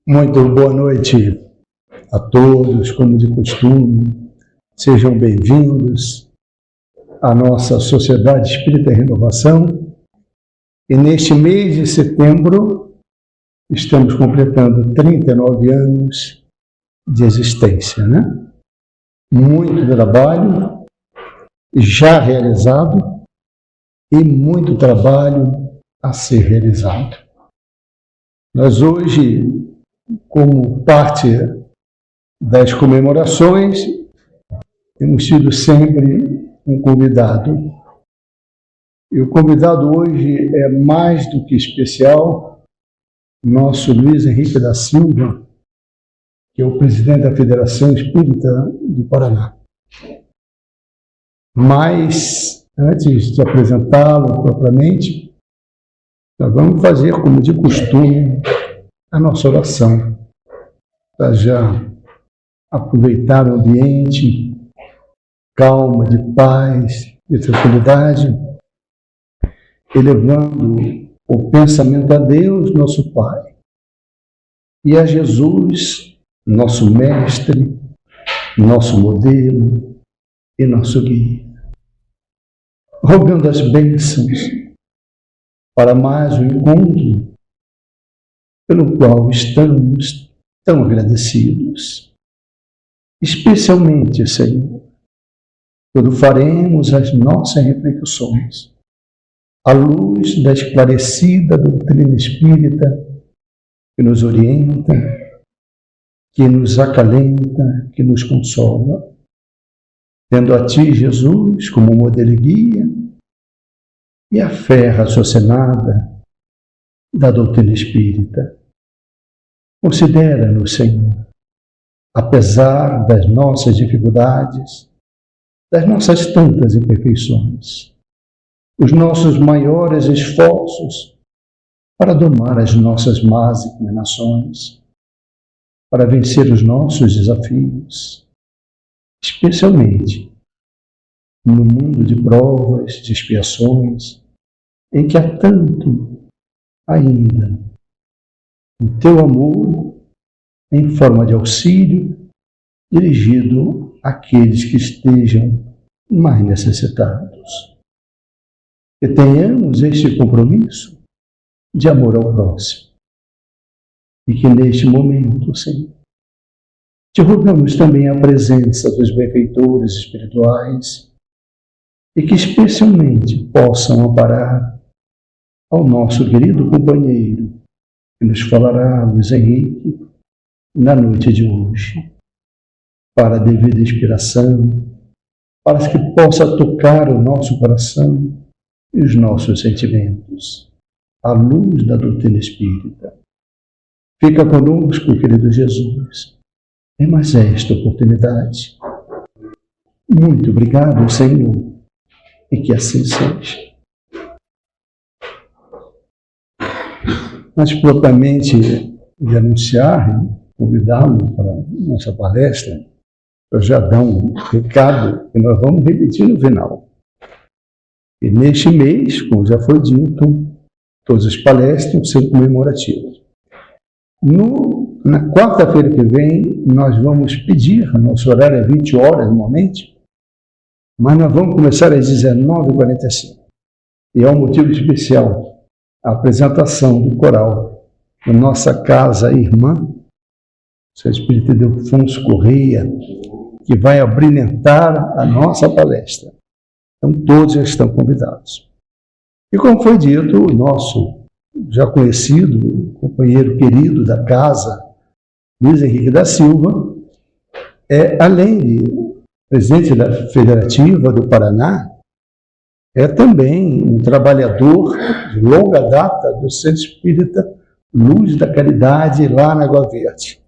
Muito boa noite a todos, como de costume. Sejam bem-vindos à nossa Sociedade Espírita Renovação. E neste mês de setembro, estamos completando 39 anos de existência, né? Muito trabalho já realizado e muito trabalho a ser realizado. Nós hoje, como parte das comemorações, temos tido sempre um convidado. E o convidado hoje é mais do que especial, nosso Luiz Henrique da Silva, que é o presidente da Federação Espírita do Paraná. Mas, antes de apresentá-lo propriamente, nós vamos fazer, como de costume, a nossa oração, para já aproveitar o ambiente, calma, de paz, de tranquilidade, elevando o pensamento a Deus, nosso Pai, e a Jesus, nosso Mestre, nosso modelo e nosso guia, rogando as bênçãos para mais um encontro pelo qual estamos tão agradecidos. Especialmente, Senhor, quando faremos as nossas reflexões à luz da esclarecida doutrina espírita que nos orienta, que nos acalenta, que nos consola, tendo a Ti, Jesus, como modelo e guia, e a fé raciocinada da doutrina espírita. Considera-nos, Senhor, apesar das nossas dificuldades, das nossas tantas imperfeições, os nossos maiores esforços para domar as nossas más inclinações, para vencer os nossos desafios, especialmente no mundo de provas, de expiações, em que há tanto ainda o Teu amor em forma de auxílio dirigido àqueles que estejam mais necessitados. Que tenhamos este compromisso de amor ao próximo. E que neste momento, Senhor, te rogamos também a presença dos benfeitores espirituais e que especialmente possam amparar ao nosso querido companheiro que nos falará, Luiz Henrique, na noite de hoje, para a devida inspiração, para que possa tocar o nosso coração e os nossos sentimentos, à luz da doutrina espírita. Fica conosco, querido Jesus, em mais esta oportunidade. Muito obrigado, Senhor, e que assim seja. Mas propriamente de anunciar, convidá-lo para a nossa palestra, eu já dar um recado que nós vamos repetir no final. E neste mês, como já foi dito, todas as palestras vão ser comemorativas. Na quarta-feira que vem, nós vamos pedir, nosso horário é 20 horas normalmente, mas nós vamos começar às 19h45. E é um motivo especial, a apresentação do coral da nossa casa irmã, o Espírito Ildefonso Correia, que vai abrilhantar a nossa palestra. Então, todos já estão convidados. E como foi dito, o nosso já conhecido, companheiro querido da casa, Luiz Henrique da Silva, além de presidente da Federativa do Paraná, é também um trabalhador de longa data do Centro Espírita Luz da Caridade, lá na Água Verde.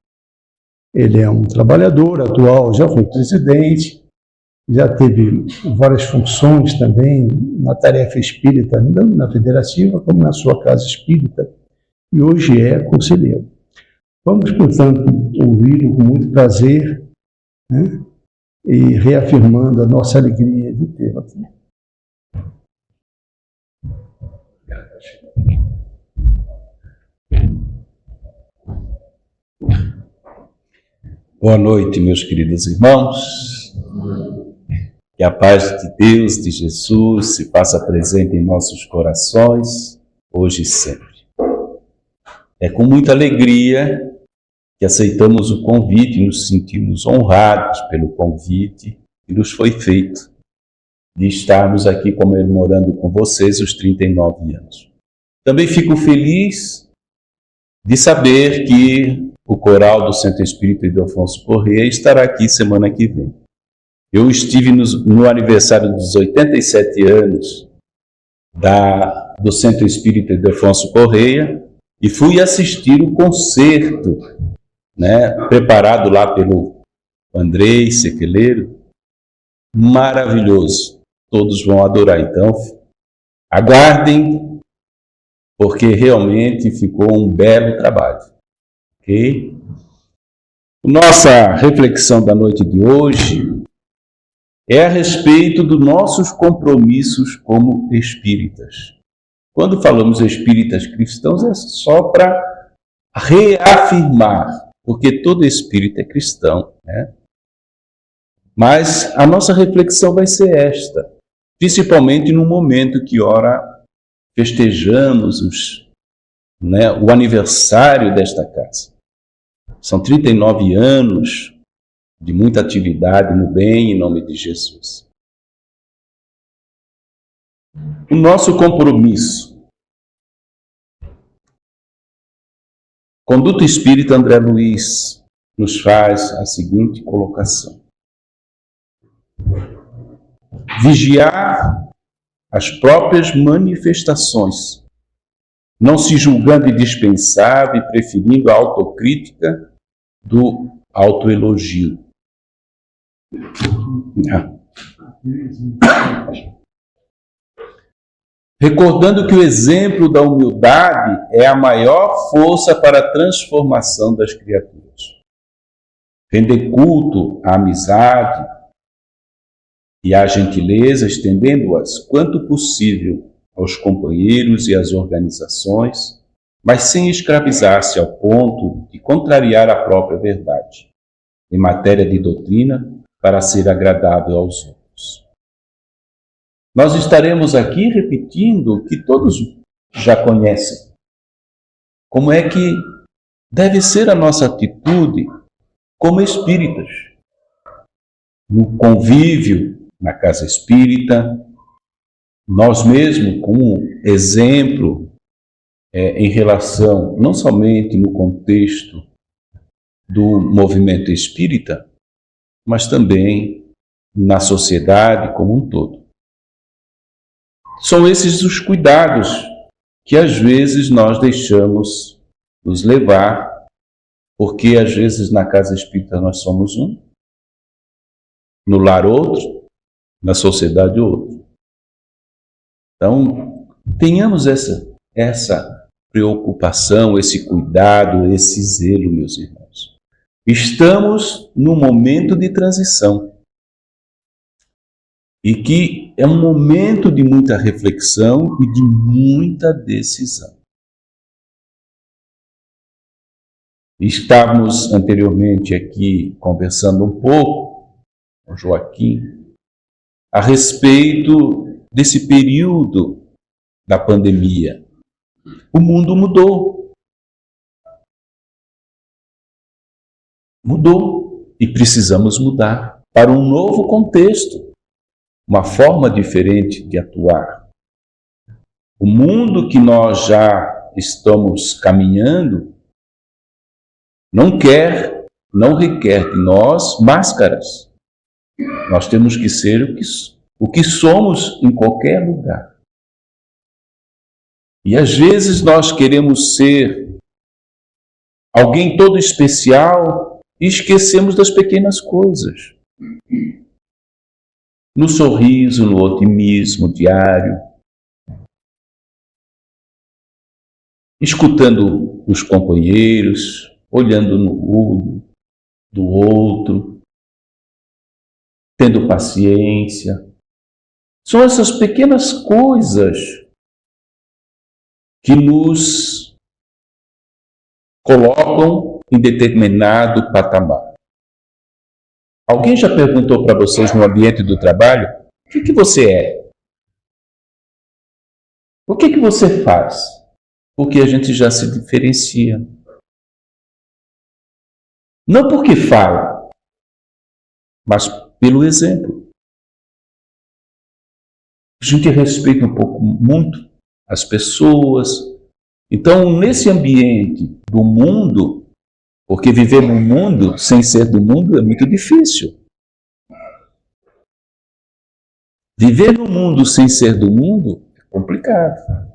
Ele é um trabalhador atual, já foi presidente, já teve várias funções também na tarefa espírita, não na federativa, como na sua casa espírita, e hoje é conselheiro. Vamos, portanto, ouvi-lo com muito prazer, né? E reafirmando a nossa alegria de tê-lo aqui. Boa noite, meus queridos irmãos. Que a paz de Deus, de Jesus, se faça presente em nossos corações, hoje e sempre. É com muita alegria que aceitamos o convite e nos sentimos honrados pelo convite que nos foi feito de estarmos aqui comemorando com vocês os 39 anos. Também fico feliz de saber que o coral do Centro Espírita Ildefonso Corrêa estará aqui semana que vem. Eu estive no aniversário dos 87 anos do Centro Espírita Ildefonso Corrêa e fui assistir o concerto, preparado lá pelo Andrei Sequeleiro. Maravilhoso. Todos vão adorar. Então, aguardem, porque realmente ficou um belo trabalho. Ok? Nossa reflexão da noite de hoje é a respeito dos nossos compromissos como espíritas. Quando falamos espíritas cristãos, é só para reafirmar, porque todo espírita é cristão, né? Mas a nossa reflexão vai ser esta, principalmente no momento que, ora, festejamos o aniversário desta casa. São 39 anos de muita atividade no bem, em nome de Jesus. O nosso compromisso. Conduto Espírita André Luiz nos faz a seguinte colocação: vigiar as próprias manifestações, não se julgando indispensável e preferindo a autocrítica do autoelogio. Recordando que o exemplo da humildade é a maior força para a transformação das criaturas. Render culto à amizade e à gentileza, estendendo-as quanto possível aos companheiros e às organizações, mas sem escravizar-se ao ponto de contrariar a própria verdade, em matéria de doutrina, para ser agradável aos outros. Nós estaremos aqui repetindo o que todos já conhecem. Como é que deve ser a nossa atitude como espíritas? No convívio, na casa espírita, nós mesmos, como exemplo, em relação, não somente no contexto do movimento espírita, mas também na sociedade como um todo. São esses os cuidados que às vezes nós deixamos nos levar, porque às vezes na casa espírita nós somos um, no lar outro, na sociedade outro. Então, tenhamos essa preocupação, esse cuidado, esse zelo, meus irmãos. Estamos num momento de transição e que é um momento de muita reflexão e de muita decisão. Estávamos anteriormente aqui conversando um pouco com Joaquim a respeito desse período da pandemia. O mundo mudou. Mudou e precisamos mudar para um novo contexto, uma forma diferente de atuar. O mundo que nós já estamos caminhando não requer de nós máscaras. Nós temos que ser o que somos em qualquer lugar. E às vezes nós queremos ser alguém todo especial e esquecemos das pequenas coisas. No sorriso, no otimismo diário, escutando os companheiros, olhando no olho do outro, tendo paciência. São essas pequenas coisas que nos colocam em determinado patamar. Alguém já perguntou para vocês no ambiente do trabalho, o que você é? O que você faz? Porque a gente já se diferencia. Não porque fala, mas pelo exemplo. A gente respeita muito as pessoas. Então, nesse ambiente do mundo, porque viver no mundo sem ser do mundo é muito difícil. Viver no mundo sem ser do mundo é complicado.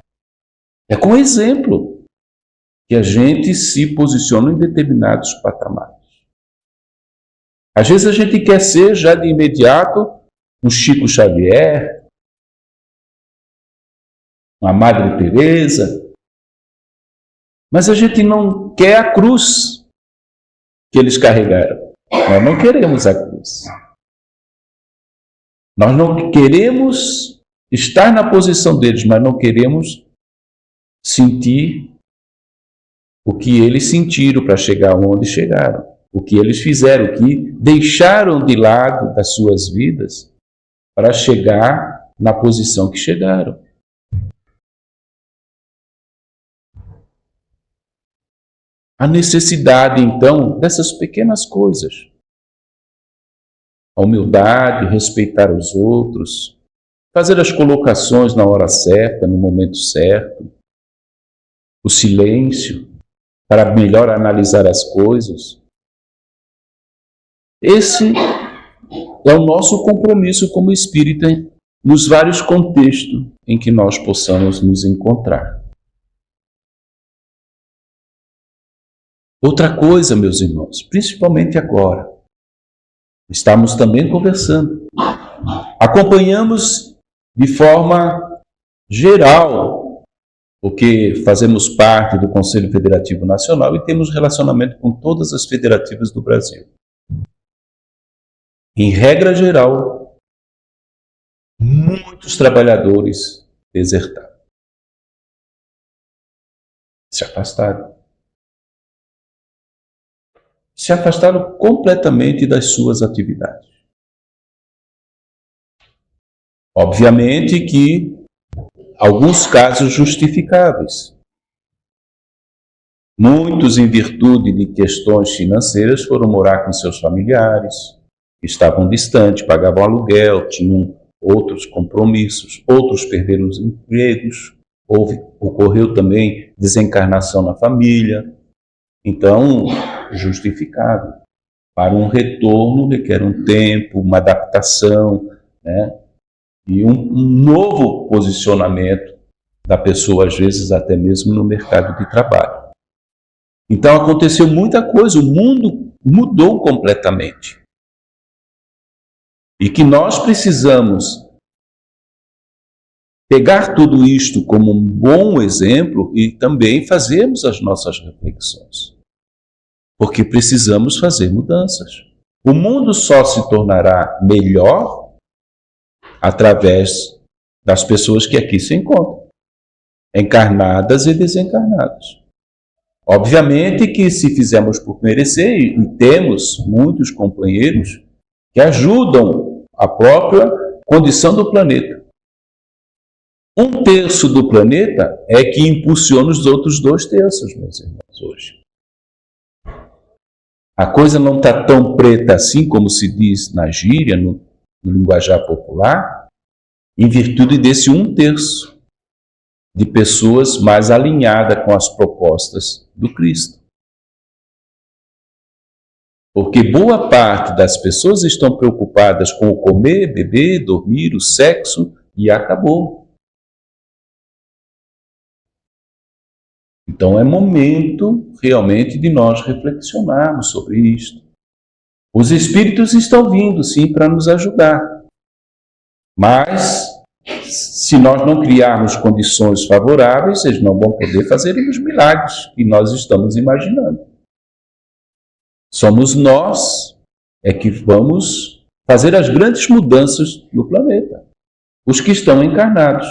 É com exemplo que a gente se posiciona em determinados patamares. Às vezes a gente quer ser já de imediato um Chico Xavier, uma Madre Teresa, mas a gente não quer a cruz que eles carregaram. Nós não queremos a cruz. Nós não queremos estar na posição deles, mas não queremos sentir o que eles sentiram para chegar onde chegaram. O que eles fizeram, o que deixaram de lado das suas vidas para chegar na posição que chegaram. A necessidade, então, dessas pequenas coisas. A humildade, respeitar os outros, fazer as colocações na hora certa, no momento certo, o silêncio, para melhor analisar as coisas. Esse é o nosso compromisso como espírita nos vários contextos em que nós possamos nos encontrar. Outra coisa, meus irmãos, principalmente agora, estamos também conversando. Acompanhamos de forma geral, porque fazemos parte do Conselho Federativo Nacional e temos relacionamento com todas as federativas do Brasil. Em regra geral, muitos trabalhadores desertaram. Se afastaram. Se afastaram completamente das suas atividades. Obviamente que alguns casos justificáveis. Muitos, em virtude de questões financeiras, foram morar com seus familiares, que estavam distantes, pagavam aluguel, tinham outros compromissos, outros perderam os empregos, ocorreu também desencarnação na família. Então, justificado. Para um retorno requer um tempo, uma adaptação, né? E um novo posicionamento da pessoa, às vezes até mesmo no mercado de trabalho. Então aconteceu muita coisa, o mundo mudou completamente. E que nós precisamos pegar tudo isto como um bom exemplo e também fazermos as nossas reflexões. Porque precisamos fazer mudanças. O mundo só se tornará melhor através das pessoas que aqui se encontram, encarnadas e desencarnadas. Obviamente que se fizermos por merecer, e temos muitos companheiros que ajudam a própria condição do planeta. 1/3 do planeta é que impulsiona os outros 2/3, meus irmãos, hoje. A coisa não está tão preta assim, como se diz na gíria, no linguajar popular, em virtude desse 1/3 de pessoas mais alinhadas com as propostas do Cristo. Porque boa parte das pessoas estão preocupadas com o comer, beber, dormir, o sexo, e acabou. Então é momento realmente de nós reflexionarmos sobre isto. Os espíritos estão vindo, sim, para nos ajudar. Mas, se nós não criarmos condições favoráveis, eles não vão poder fazer os milagres que nós estamos imaginando. Somos nós que vamos fazer as grandes mudanças no planeta. Os que estão encarnados.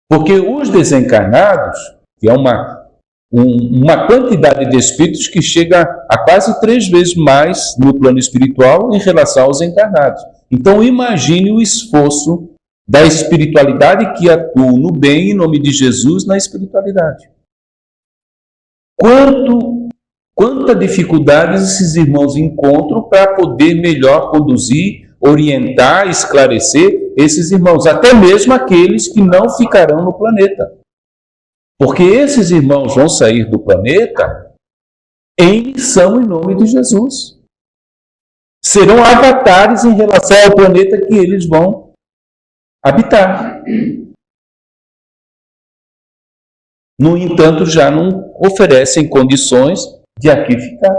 Porque os desencarnados, que é uma uma quantidade de espíritos que chega a quase 3 vezes mais no plano espiritual em relação aos encarnados. Então imagine o esforço da espiritualidade que atua no bem em nome de Jesus na espiritualidade. Quanta dificuldade esses irmãos encontram para poder melhor conduzir, orientar, esclarecer esses irmãos, até mesmo aqueles que não ficarão no planeta. Porque esses irmãos vão sair do planeta em missão em nome de Jesus. Serão avatares em relação ao planeta que eles vão habitar. No entanto, já não oferecem condições de aqui ficar.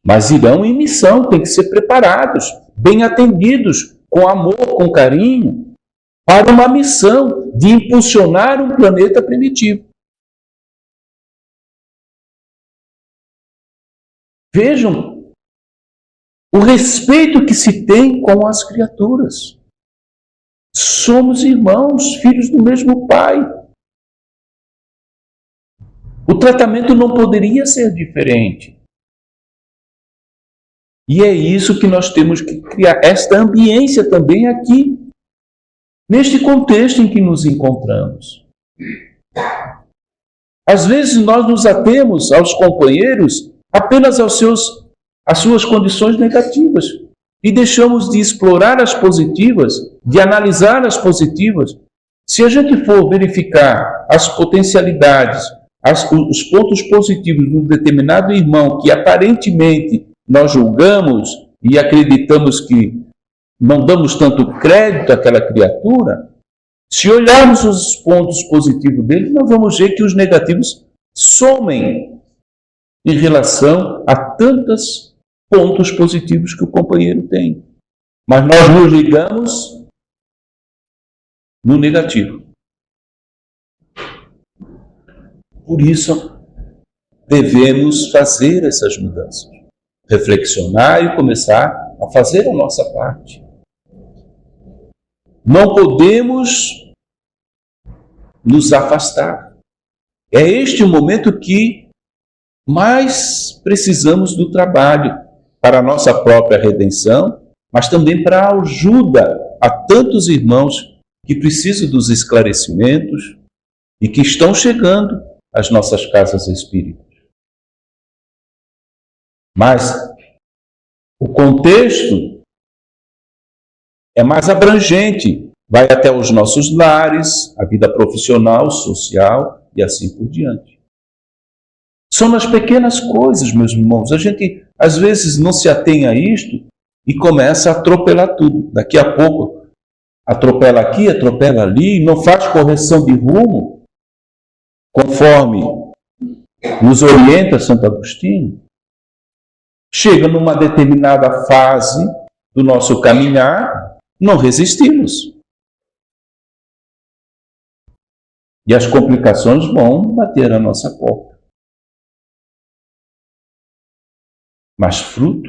Mas irão em missão, têm que ser preparados, bem atendidos, com amor, com carinho, para uma missão de impulsionar um planeta primitivo. Vejam o respeito que se tem com as criaturas. Somos irmãos, filhos do mesmo Pai. O tratamento não poderia ser diferente. E é isso que nós temos que criar, esta ambiência também aqui, neste contexto em que nos encontramos. Às vezes nós nos atemos aos companheiros apenas às suas condições negativas e deixamos de explorar as positivas, de analisar as positivas. Se a gente for verificar as potencialidades, os pontos positivos de um determinado irmão que aparentemente nós julgamos e acreditamos que não damos tanto crédito àquela criatura, se olharmos os pontos positivos dele, nós vamos ver que os negativos somem em relação a tantos pontos positivos que o companheiro tem. Mas nós nos ligamos no negativo. Por isso, devemos fazer essas mudanças. Reflexionar e começar a fazer a nossa parte. Não podemos nos afastar. É este o momento que mais precisamos do trabalho para a nossa própria redenção, mas também para a ajuda a tantos irmãos que precisam dos esclarecimentos e que estão chegando às nossas casas espíritas. Mas o contexto é mais abrangente, vai até os nossos lares, a vida profissional, social e assim por diante. São nas pequenas coisas, meus irmãos. A gente às vezes não se atém a isto e começa a atropelar tudo. Daqui a pouco atropela aqui, atropela ali, não faz correção de rumo, conforme nos orienta Santo Agostinho. Chega numa determinada fase do nosso caminhar, não resistimos. E as complicações vão bater à nossa porta. Mas fruto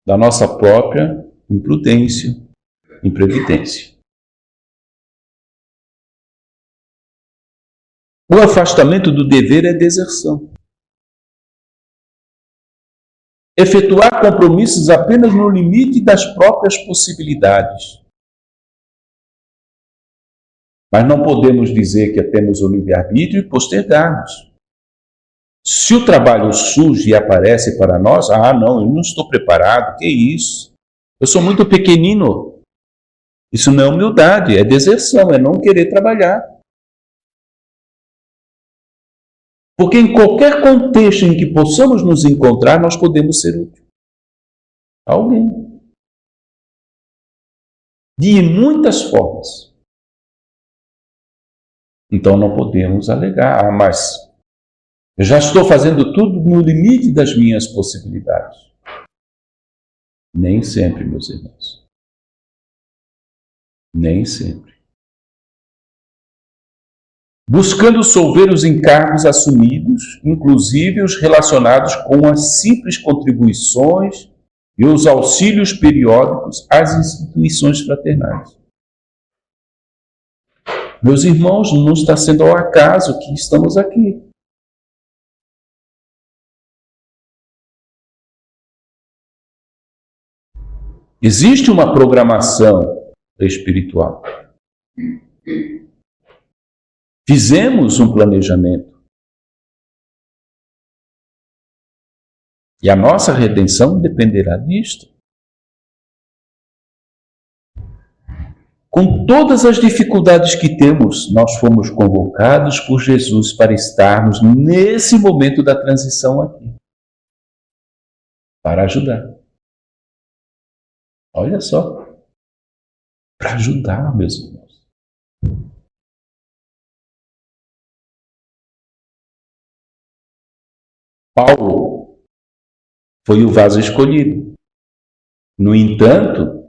da nossa própria imprudência, imprevidência. O afastamento do dever é deserção. Efetuar compromissos apenas no limite das próprias possibilidades. Mas não podemos dizer que temos o livre-arbítrio e postergarmos. Se o trabalho surge e aparece para nós, não, eu não estou preparado, que isso? Eu sou muito pequenino. Isso não é humildade, é deserção, é não querer trabalhar. Porque em qualquer contexto em que possamos nos encontrar, nós podemos ser úteis a alguém. De muitas formas. Então não podemos alegar, mas eu já estou fazendo tudo no limite das minhas possibilidades. Nem sempre, meus irmãos. Nem sempre. Buscando solver os encargos assumidos, inclusive os relacionados com as simples contribuições e os auxílios periódicos às instituições fraternais. Meus irmãos, não está sendo ao acaso que estamos aqui. Existe uma programação espiritual. Fizemos um planejamento. E a nossa redenção dependerá disto. Com todas as dificuldades que temos, nós fomos convocados por Jesus para estarmos nesse momento da transição aqui. Para ajudar. Olha só. Para ajudar, meus irmãos. Paulo foi o vaso escolhido. No entanto,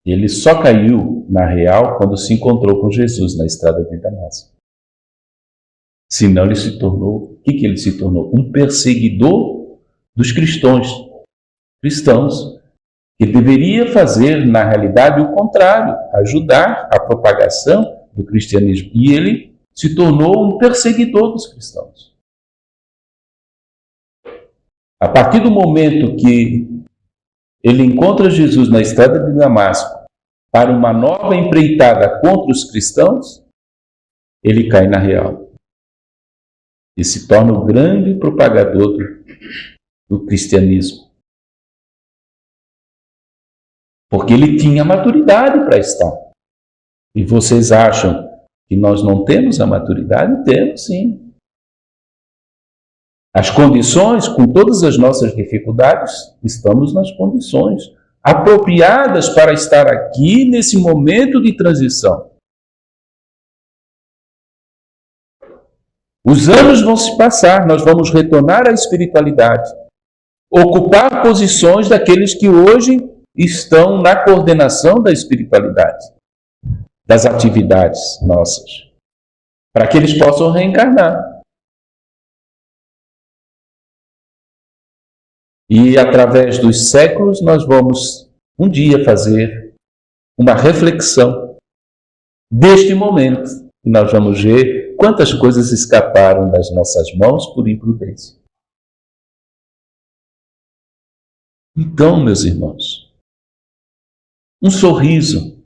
ele só caiu na real quando se encontrou com Jesus na estrada de Damasco. Senão ele se tornou, o que ele se tornou? Um perseguidor dos cristãos, que deveria fazer, na realidade, o contrário, ajudar a propagação do cristianismo. E ele se tornou um perseguidor dos cristãos. A partir do momento que ele encontra Jesus na estrada de Damasco para uma nova empreitada contra os cristãos, ele cai na real e se torna o grande propagador do cristianismo. Porque ele tinha maturidade para estar. E vocês acham que nós não temos a maturidade? Temos, sim. As condições, com todas as nossas dificuldades, estamos nas condições apropriadas para estar aqui nesse momento de transição. Os anos vão se passar, nós vamos retornar à espiritualidade, ocupar posições daqueles que hoje estão na coordenação da espiritualidade, das atividades nossas, para que eles possam reencarnar. E através dos séculos nós vamos um dia fazer uma reflexão deste momento. E nós vamos ver quantas coisas escaparam das nossas mãos por imprudência. Então, meus irmãos, um sorriso,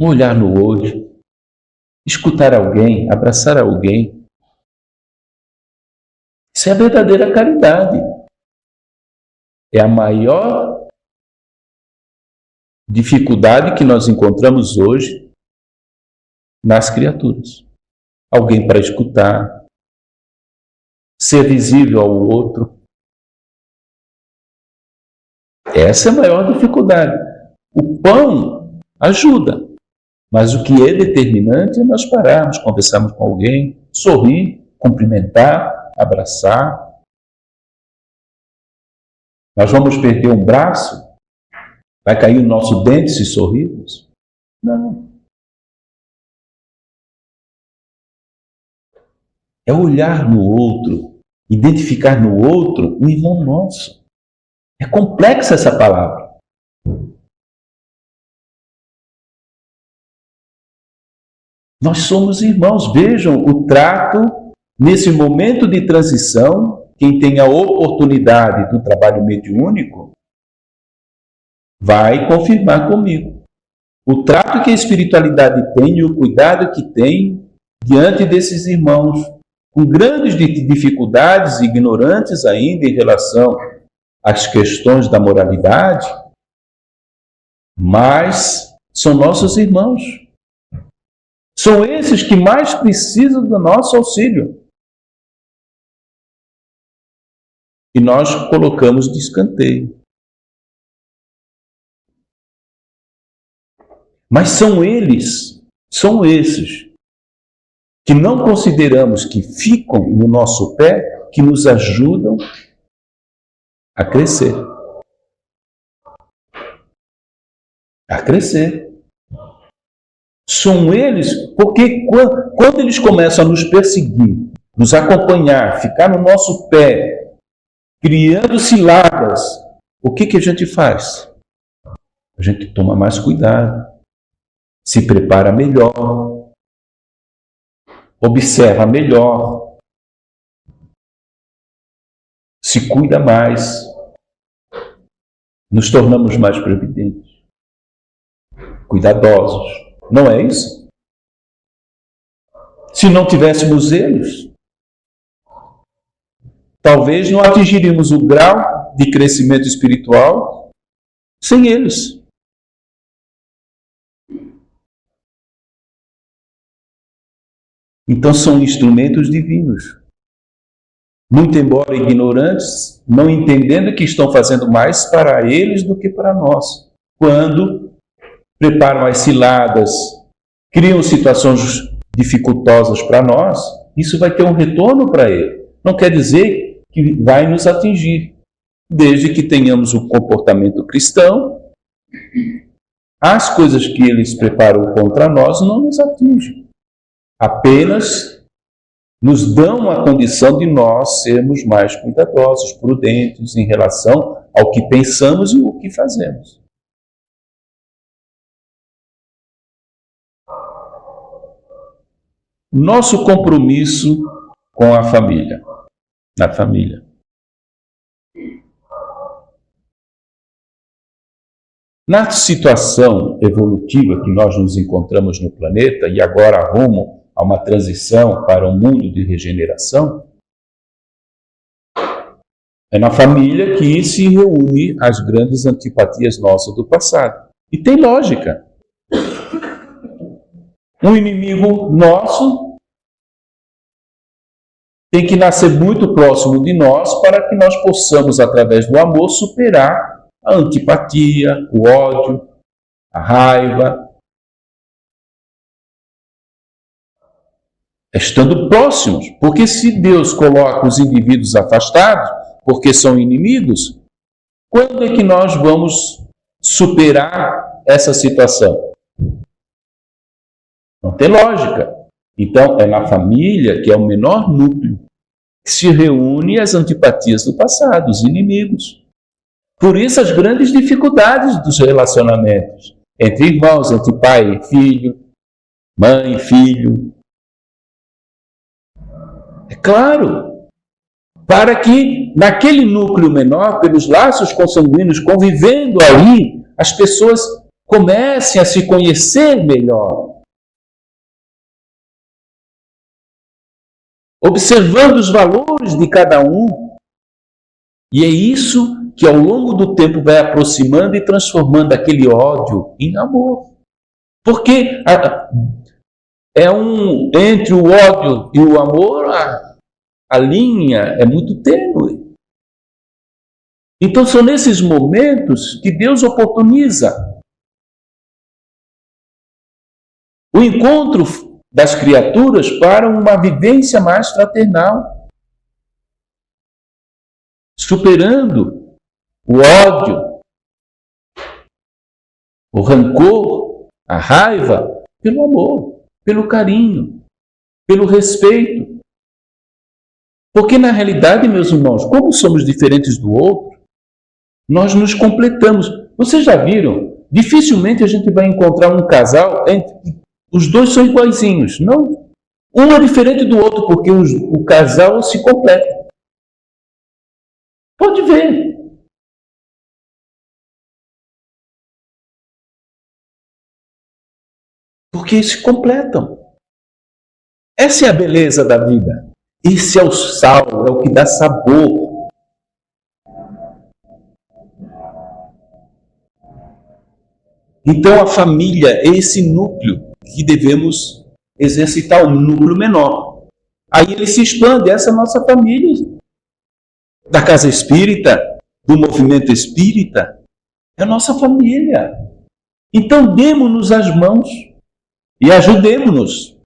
um olhar no olho, escutar alguém, abraçar alguém, isso é a verdadeira caridade. É a maior dificuldade que nós encontramos hoje nas criaturas. Alguém para escutar, ser visível ao outro. Essa é a maior dificuldade. O pão ajuda, mas o que é determinante é nós pararmos, conversarmos com alguém, sorrir, cumprimentar, abraçar. Nós vamos perder um braço? Vai cair o nosso dente se sorrirmos? Não. É olhar no outro, identificar no outro um irmão nosso. É complexa essa palavra. Nós somos irmãos. Vejam o trato nesse momento de transição. Quem tem a oportunidade do trabalho mediúnico vai confirmar comigo. O trato que a espiritualidade tem e o cuidado que tem diante desses irmãos com grandes dificuldades, ignorantes ainda em relação às questões da moralidade, mas são nossos irmãos. São esses que mais precisam do nosso auxílio. E nós colocamos de escanteio. Mas são esses, que não consideramos que ficam no nosso pé, que nos ajudam a crescer. A crescer. São eles, porque quando eles começam a nos perseguir, nos acompanhar, ficar no nosso pé, criando ciladas, o que a gente faz? a gente toma mais cuidado, se prepara melhor, observa melhor, se cuida mais, nos tornamos mais previdentes, cuidadosos. Não é isso? Se não tivéssemos eles, talvez não atingiríamos o grau de crescimento espiritual sem eles. Então são instrumentos divinos. Muito embora ignorantes, não entendendo que estão fazendo mais para eles do que para nós. Quando preparam as ciladas, criam situações dificultosas para nós, isso vai ter um retorno para ele. Não quer dizer que vai nos atingir. Desde que tenhamos o comportamento cristão, as coisas que eles preparam contra nós não nos atingem. Apenas nos dão a condição de nós sermos mais cuidadosos, prudentes em relação ao que pensamos e o que fazemos. Nosso compromisso com a família, na família. Na situação evolutiva que nós nos encontramos no planeta e agora rumo a uma transição para um mundo de regeneração, é na família que se reúne as grandes antipatias nossas do passado. E tem lógica. Um inimigo nosso tem que nascer muito próximo de nós para que nós possamos, através do amor, superar a antipatia, o ódio, a raiva. Estando próximos, porque se Deus coloca os indivíduos afastados, porque são inimigos, quando é que nós vamos superar essa situação? Não tem lógica. Então, é na família, que é o menor núcleo, que se reúne as antipatias do passado, os inimigos. Por isso, as grandes dificuldades dos relacionamentos entre irmãos, entre pai e filho, mãe e filho. É claro, para que naquele núcleo menor, pelos laços consanguíneos convivendo ali, as pessoas comecem a se conhecer melhor. Observando os valores de cada um. E é isso que ao longo do tempo vai aproximando e transformando aquele ódio em amor. Porque entre o ódio e o amor, a linha é muito tênue. Então são nesses momentos que Deus oportuniza o encontro das criaturas para uma vivência mais fraternal, superando o ódio, o rancor, a raiva, pelo amor, pelo carinho, pelo respeito. Porque na realidade, meus irmãos, como somos diferentes do outro, nós nos completamos. Vocês já viram? Dificilmente a gente vai encontrar um casal entre os dois são iguaizinhos. Não. Um é diferente do outro, porque o casal se completa. Pode ver. Porque se completam. Essa é a beleza da vida. Esse é o sal, é o que dá sabor. Então a família é esse núcleo que devemos exercitar, um núcleo menor. Aí ele se expande, essa é a nossa família. Da casa espírita, do movimento espírita, é a nossa família. Então demos-nos as mãos e ajudemos-nos.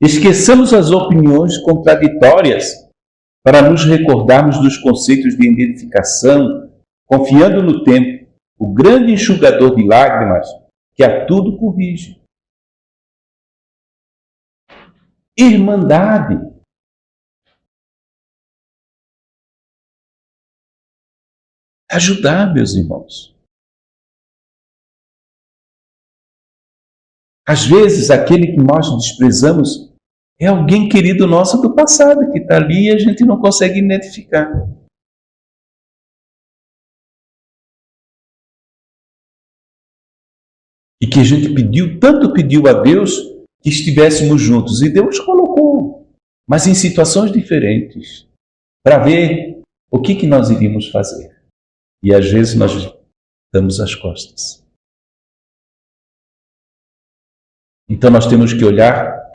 Esqueçamos as opiniões contraditórias para nos recordarmos dos conceitos de identificação, confiando no tempo, o grande enxugador de lágrimas que a tudo corrige. Irmandade. Ajudar, meus irmãos. Às vezes, aquele que nós desprezamos é alguém querido nosso do passado, que está ali e a gente não consegue identificar. E que a gente tanto pediu a Deus que estivéssemos juntos. E Deus colocou, mas em situações diferentes, para ver o que nós iríamos fazer. E às vezes nós damos as costas. Então nós temos que olhar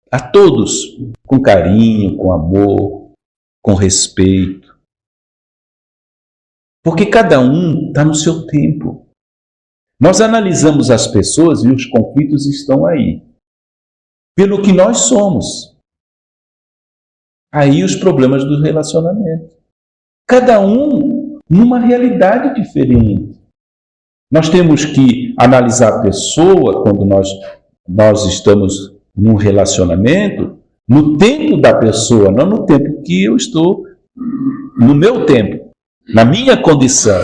a todos com carinho, com amor, com respeito. Porque cada um está no seu tempo. Nós analisamos as pessoas e os conflitos estão aí. Pelo que nós somos. Aí os problemas do relacionamento. Cada um numa realidade diferente. Nós temos que analisar a pessoa quando nós estamos num relacionamento, no tempo da pessoa, não no tempo que eu estou, no meu tempo, na minha condição.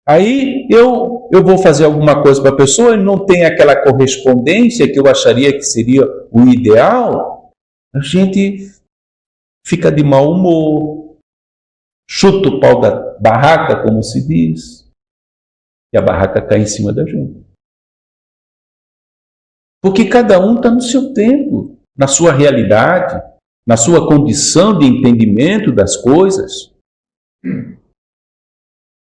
Aí eu vou fazer alguma coisa para a pessoa e não tem aquela correspondência que eu acharia que seria o ideal, a gente fica de mau humor, chuta o pau da barraca, como se diz, e a barraca cai em cima da gente. Porque cada um está no seu tempo, na sua realidade, na sua condição de entendimento das coisas.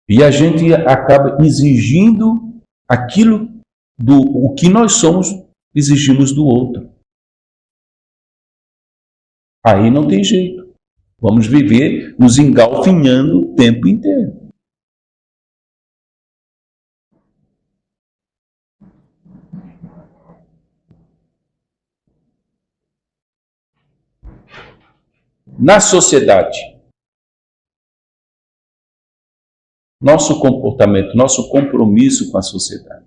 E a gente acaba exigindo aquilo o que nós somos, exigimos do outro. Aí não tem jeito. Vamos viver nos engalfinhando o tempo inteiro. Na sociedade, nosso comportamento, nosso compromisso com a sociedade.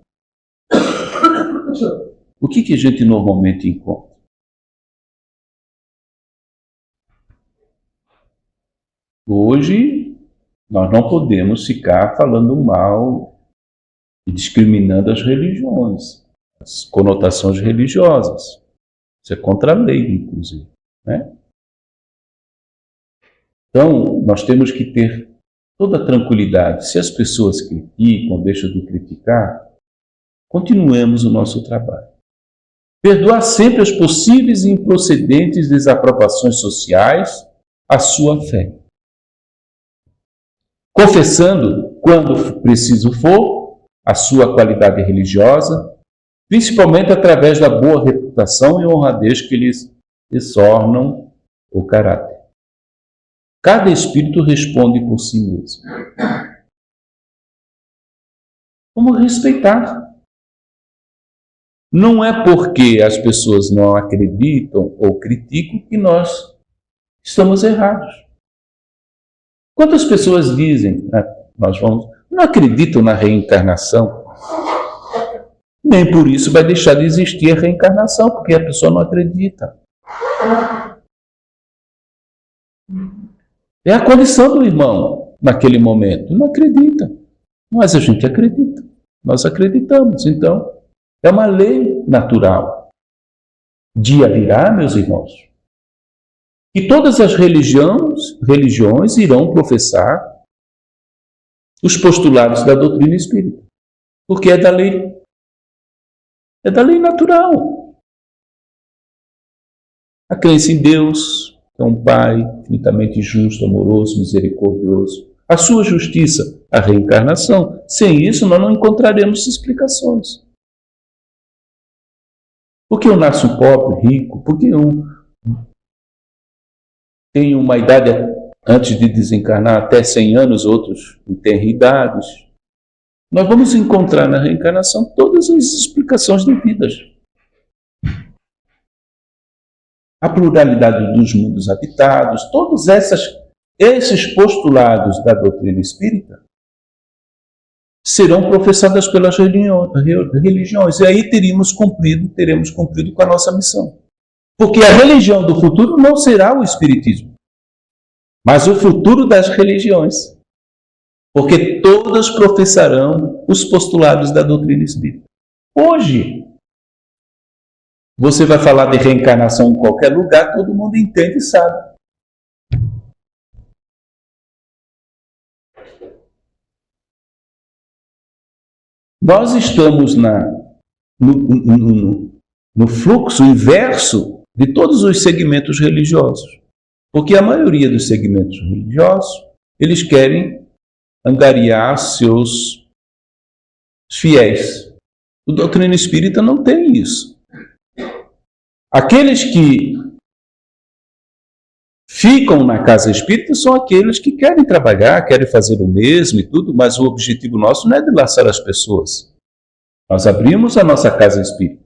O que a gente normalmente encontra? Hoje, nós não podemos ficar falando mal e discriminando as religiões, as conotações religiosas. Isso é contra a lei, inclusive, né? Então, nós temos que ter toda a tranquilidade. Se as pessoas criticam, deixam de criticar, continuemos o nosso trabalho. Perdoar sempre as possíveis e improcedentes desaprovações sociais à sua fé. Confessando, quando preciso for, a sua qualidade religiosa, principalmente através da boa reputação e honradez que lhes ornam o caráter. Cada espírito responde por si mesmo. Vamos respeitar. Não é porque as pessoas não acreditam ou criticam que nós estamos errados. Quantas pessoas dizem, não acreditam na reencarnação? Nem por isso vai deixar de existir a reencarnação, porque a pessoa não acredita. É a condição do irmão naquele momento. Não acredita. Mas a gente acredita. Nós acreditamos. Então, é uma lei natural. Dia virá, meus irmãos, e todas as religiões irão professar os postulados da doutrina espírita. Porque é da lei natural. A crença em Deus, é um Pai infinitamente justo, amoroso, misericordioso. A sua justiça, a reencarnação. Sem isso, nós não encontraremos explicações. Por que eu nasço pobre, rico? Por que eu tenho uma idade antes de desencarnar até 100 anos, outros em tenridades? Nós vamos encontrar na reencarnação todas as explicações devidas. A pluralidade dos mundos habitados, todos esses postulados da doutrina espírita serão professadas pelas religiões. E aí teremos cumprido com a nossa missão. Porque a religião do futuro não será o espiritismo, mas o futuro das religiões. Porque todas professarão os postulados da doutrina espírita. Hoje, Você vai falar de reencarnação em qualquer lugar, todo mundo entende e sabe. Nós estamos no fluxo inverso de todos os segmentos religiosos. Porque a maioria dos segmentos religiosos, eles querem angariar seus fiéis. O doutrina espírita não tem isso. Aqueles que ficam na casa espírita são aqueles que querem trabalhar, querem fazer o mesmo e tudo, mas o objetivo nosso não é de laçar as pessoas. Nós abrimos a nossa casa espírita.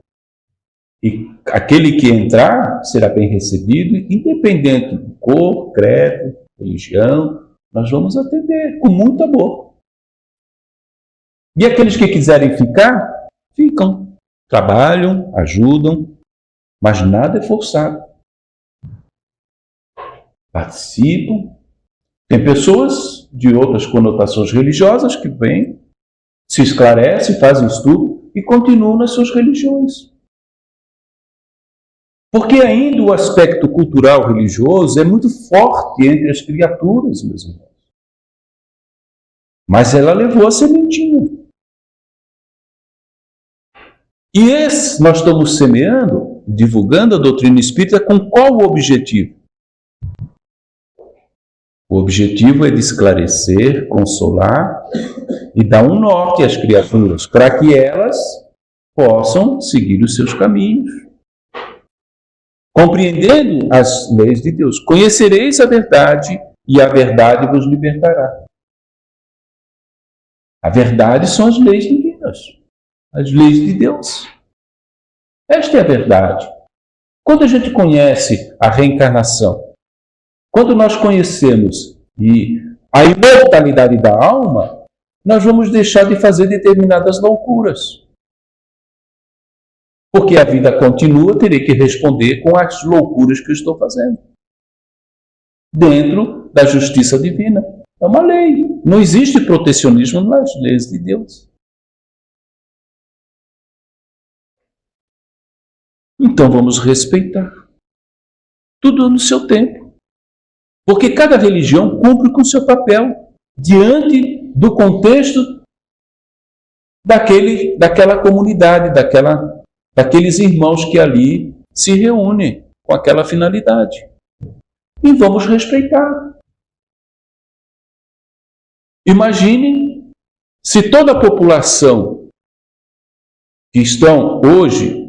E aquele que entrar será bem recebido, independente de cor, credo, religião, nós vamos atender com muito amor. E aqueles que quiserem ficar, ficam, trabalham, ajudam, mas nada é forçado. Participam. Tem pessoas de outras conotações religiosas que vêm, se esclarecem, fazem estudo e continuam nas suas religiões. Porque ainda o aspecto cultural religioso é muito forte entre as criaturas, meus irmãos. Mas ela levou a sementinha. E esse nós estamos semeando, divulgando a doutrina espírita com qual objetivo? O objetivo é de esclarecer, consolar e dar um norte às criaturas, para que elas possam seguir os seus caminhos. Compreendendo as leis de Deus. Conhecereis a verdade e a verdade vos libertará. A verdade são as leis divinas, as leis de Deus. Esta é a verdade. Quando a gente conhece a reencarnação, quando nós conhecemos a imortalidade da alma, nós vamos deixar de fazer determinadas loucuras. Porque a vida continua, terei que responder com as loucuras que eu estou fazendo. Dentro da justiça divina. É uma lei. Não existe protecionismo nas leis de Deus. Então vamos respeitar. Tudo no seu tempo. Porque cada religião cumpre com o seu papel diante do contexto daquela comunidade, daqueles irmãos que ali se reúnem com aquela finalidade. E vamos respeitar. Imagine se toda a população que estão hoje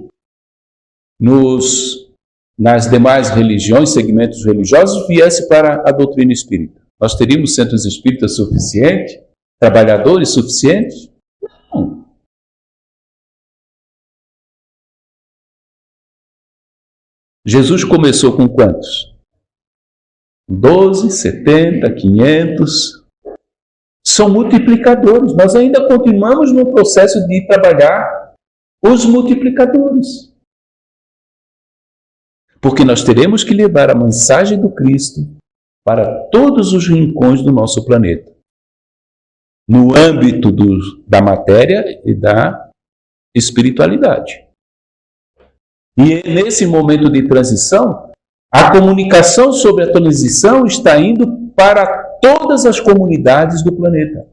nas demais religiões, segmentos religiosos, viesse para a doutrina espírita. Nós teríamos centros espíritas suficientes? Trabalhadores suficientes? Não. Jesus começou com quantos? 12, 70, 500. São multiplicadores. Nós ainda continuamos no processo de trabalhar os multiplicadores. Porque nós teremos que levar a mensagem do Cristo para todos os rincões do nosso planeta. No âmbito da matéria e da espiritualidade. E nesse momento de transição, a comunicação sobre a transição está indo para todas as comunidades do planeta.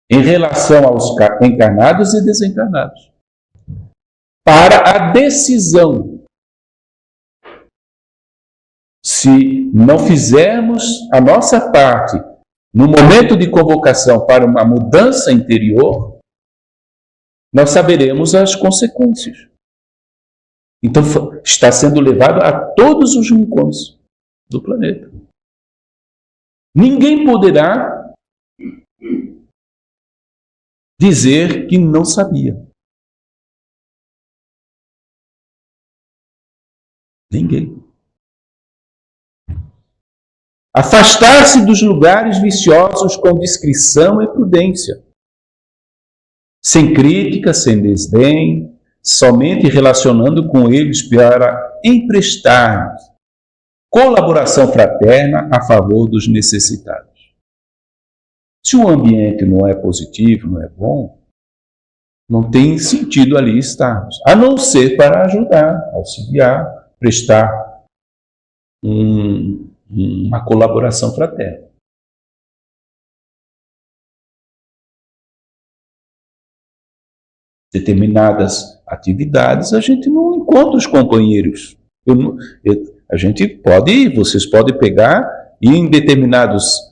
Em relação aos encarnados e desencarnados. Para a decisão. Se não fizermos a nossa parte no momento de convocação para uma mudança interior, nós saberemos as consequências. Então, está sendo levado a todos os rincões do planeta. Ninguém poderá dizer que não sabia. Ninguém. Afastar-se dos lugares viciosos com discrição e prudência. Sem crítica, sem desdém, somente relacionando com eles para emprestar colaboração fraterna a favor dos necessitados. Se o ambiente não é positivo, não é bom, Não tem sentido ali estarmos, a não ser para ajudar, auxiliar, prestar uma colaboração fraterna. Determinadas atividades, a gente não encontra os companheiros. Vocês podem pegar e em determinados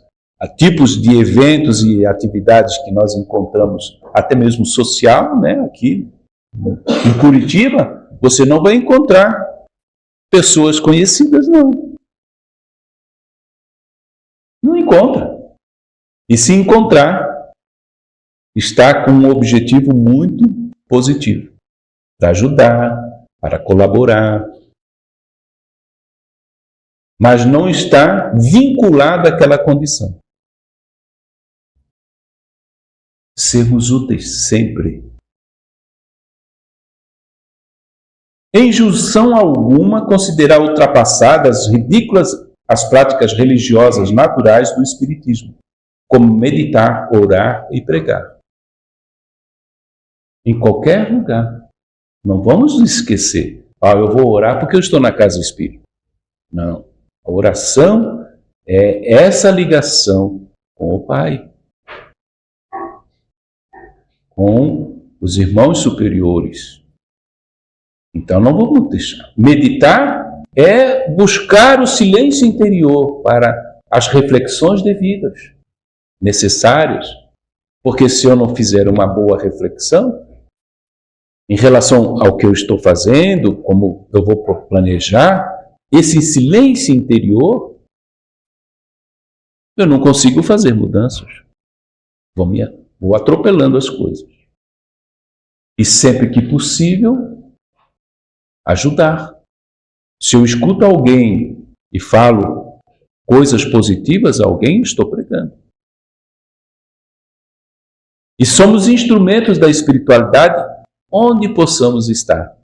tipos de eventos e atividades que nós encontramos, até mesmo social, né, aqui em Curitiba, você não vai encontrar pessoas conhecidas, não. Não encontra. E se encontrar, está com um objetivo muito positivo, para ajudar, para colaborar, mas não está vinculado àquela condição. Sermos úteis sempre. Em junção alguma, considerar ultrapassadas, ridículas as práticas religiosas naturais do Espiritismo, como meditar, orar e pregar. Em qualquer lugar. Não vamos esquecer. Eu vou orar porque eu estou na casa espírita. Não. A oração é essa ligação com o Pai, com os irmãos superiores. Então não vamos deixar. Meditar é buscar o silêncio interior para as reflexões devidas, necessárias. Porque se eu não fizer uma boa reflexão em relação ao que eu estou fazendo, como eu vou planejar, esse silêncio interior, eu não consigo fazer mudanças. Vou atropelando as coisas. E sempre que possível, ajudar. Se eu escuto alguém e falo coisas positivas a alguém, estou pregando. E somos instrumentos da espiritualidade onde possamos estar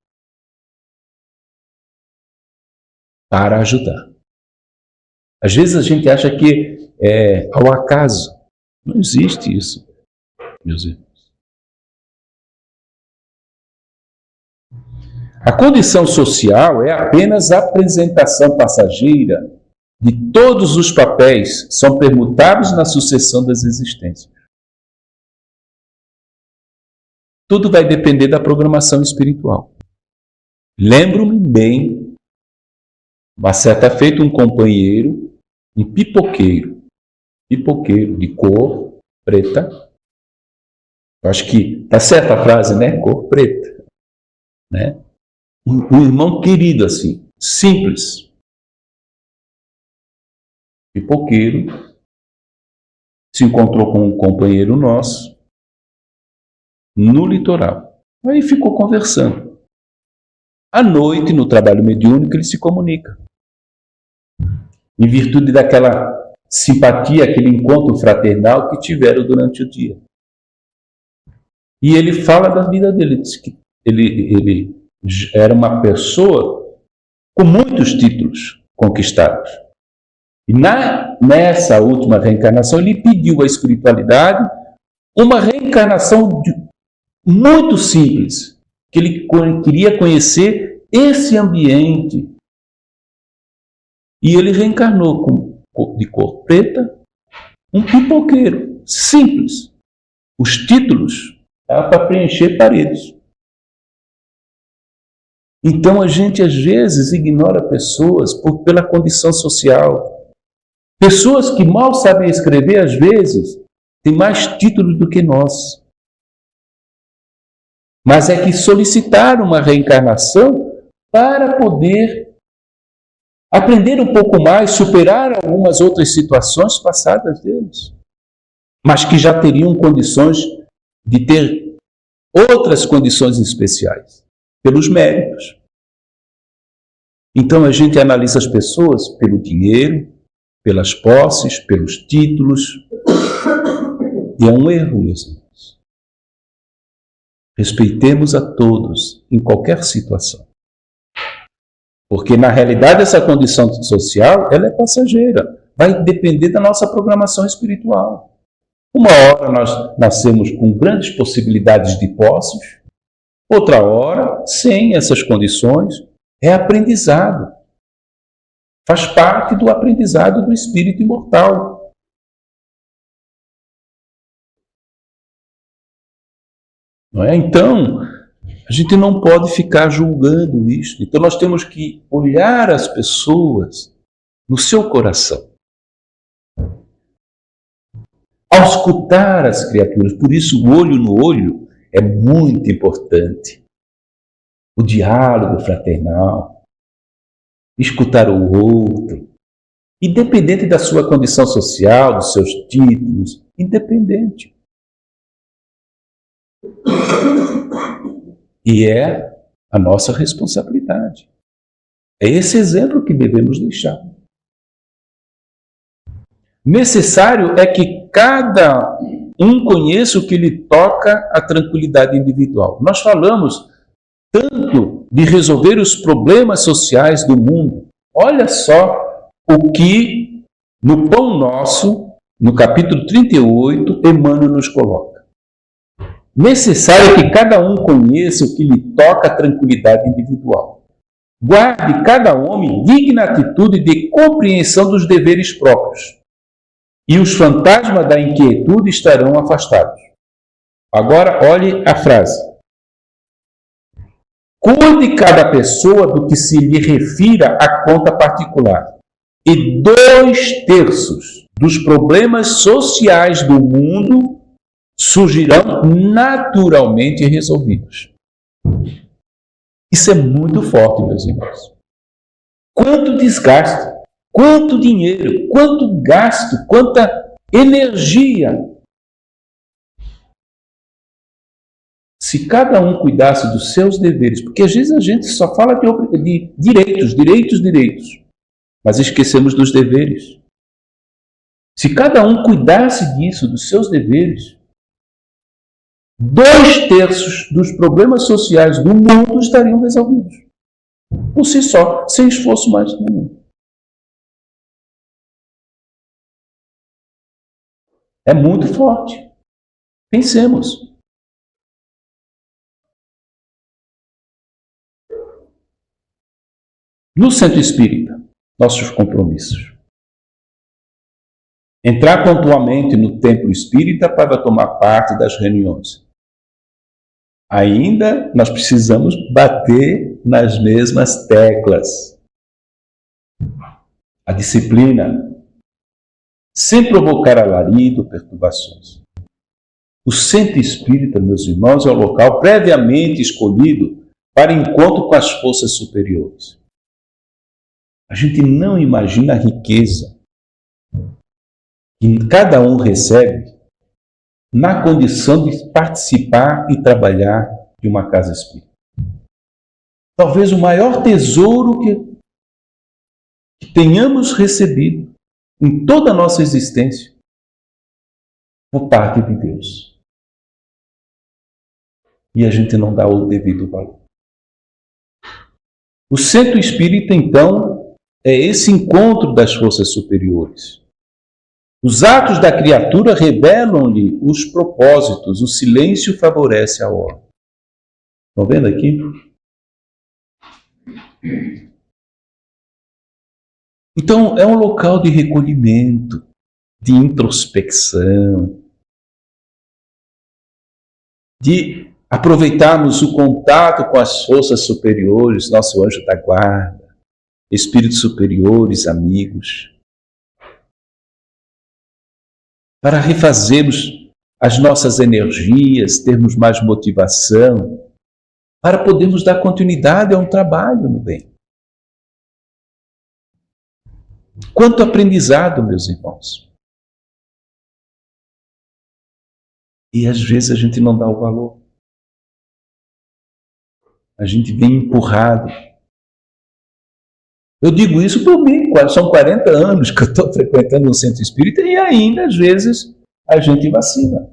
para ajudar. Às vezes a gente acha que é ao acaso. Não existe isso, meus irmãos. A condição social é apenas a apresentação passageira de todos os papéis são permutados na sucessão das existências. Tudo vai depender da programação espiritual. Lembro-me bem, uma certa feita, um companheiro, um pipoqueiro de cor preta. Eu acho que está certa a frase, né? Cor preta. Né? Um irmão querido, assim, simples. Pipoqueiro se encontrou com um companheiro nosso no litoral. Aí ficou conversando. À noite, no trabalho mediúnico, ele se comunica. Em virtude daquela simpatia, aquele encontro fraternal que tiveram durante o dia. E ele fala da vida dele. Diz que ele era uma pessoa com muitos títulos conquistados. E nessa última reencarnação, ele pediu à espiritualidade uma reencarnação muito simples, que ele queria conhecer esse ambiente. E ele reencarnou de cor preta, um pipoqueiro, simples. Os títulos eram para preencher paredes. Então a gente às vezes ignora pessoas pela condição social. Pessoas que mal sabem escrever, às vezes, têm mais títulos do que nós. Mas é que solicitaram uma reencarnação para poder aprender um pouco mais, superar algumas outras situações passadas deles, mas que já teriam condições de ter outras condições especiais, pelos méritos. Então a gente analisa as pessoas pelo dinheiro, pelas posses, pelos títulos, e é um erro, meus irmãos. Respeitemos a todos, em qualquer situação. Porque, na realidade, essa condição social, ela é passageira. Vai depender da nossa programação espiritual. Uma hora nós nascemos com grandes possibilidades de posses, outra hora, sem essas condições, é aprendizado. Faz parte do aprendizado do espírito imortal. Não é? Então, a gente não pode ficar julgando isso. Então, nós temos que olhar as pessoas no seu coração. Ao escutar as criaturas, por isso o olho no olho é muito importante. O diálogo fraternal, escutar o outro, independente da sua condição social, dos seus títulos, independente. E é a nossa responsabilidade. É esse exemplo que devemos deixar. Necessário é que cada um conheça o que lhe toca a tranquilidade individual. Nós falamos tanto de resolver os problemas sociais do mundo. Olha só o que no Pão Nosso, no capítulo 38, Emmanuel nos coloca. Necessário é que cada um conheça o que lhe toca a tranquilidade individual. Guarde cada homem digna atitude de compreensão dos deveres próprios, e os fantasmas da inquietude estarão afastados. Agora, olhe a frase. Cuide cada pessoa do que se lhe refira à conta particular, e 2/3 dos problemas sociais do mundo surgirão naturalmente resolvidos. Isso é muito forte, meus irmãos. Quanto desgaste, quanto dinheiro, quanto gasto, quanta energia. Se cada um cuidasse dos seus deveres, porque às vezes a gente só fala de direitos, mas esquecemos dos deveres. Se cada um cuidasse disso, dos seus deveres, 2/3 dos problemas sociais do mundo estariam resolvidos. Por si só, sem esforço mais nenhum. É muito forte. Pensemos. No Centro Espírita, nossos compromissos. Entrar pontualmente no Templo Espírita para tomar parte das reuniões. Ainda nós precisamos bater nas mesmas teclas. A disciplina, sem provocar alarido, perturbações. O Centro Espírita, meus irmãos, é o local previamente escolhido para encontro com as forças superiores. A gente não imagina a riqueza que cada um recebe na condição de participar e trabalhar de uma casa espírita. Talvez o maior tesouro que tenhamos recebido em toda a nossa existência por parte de Deus. E a gente não dá o devido valor. O Centro Espírita, então, é esse encontro das forças superiores. Os atos da criatura revelam-lhe os propósitos, o silêncio favorece a ordem. Estão vendo aqui? Então, é um local de recolhimento, de introspecção, de aproveitarmos o contato com as forças superiores, nosso anjo da guarda, espíritos superiores, amigos, para refazermos as nossas energias, termos mais motivação, para podermos dar continuidade a um trabalho no bem. Quanto aprendizado, meus irmãos. E às vezes a gente não dá o valor. A gente vem empurrado. Eu digo isso por mim, são 40 anos que eu estou frequentando um centro espírita e ainda, às vezes, a gente vacila.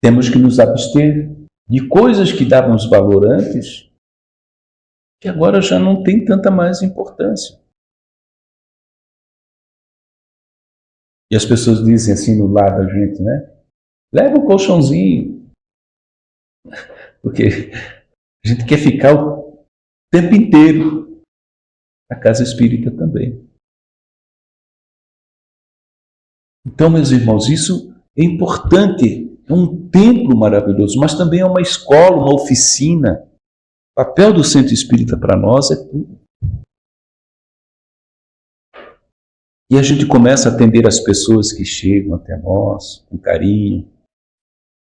Temos que nos abster de coisas que dávamos valor antes, que agora já não tem tanta mais importância. E as pessoas dizem assim no lado da gente, né? Leva um colchãozinho. Porque a gente quer ficar o tempo inteiro na casa espírita também. Então, meus irmãos, isso é importante. É um templo maravilhoso, mas também é uma escola, uma oficina. O papel do centro espírita para nós é tudo. E a gente começa a atender as pessoas que chegam até nós com carinho.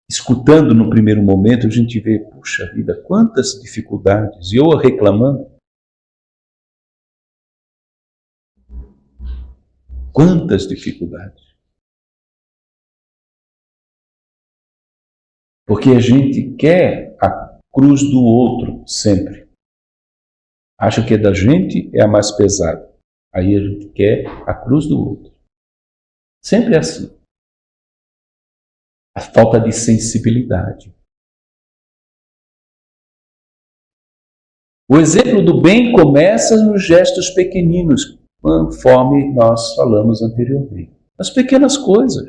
Escutando no primeiro momento, a gente vê, puxa vida, quantas dificuldades. E eu reclamando. Quantas dificuldades. Porque a gente quer a cruz do outro sempre. Acha que é da gente é a mais pesada. Aí a gente quer a cruz do outro. Sempre é assim. A falta de sensibilidade. O exemplo do bem começa nos gestos pequeninos, conforme nós falamos anteriormente. As pequenas coisas.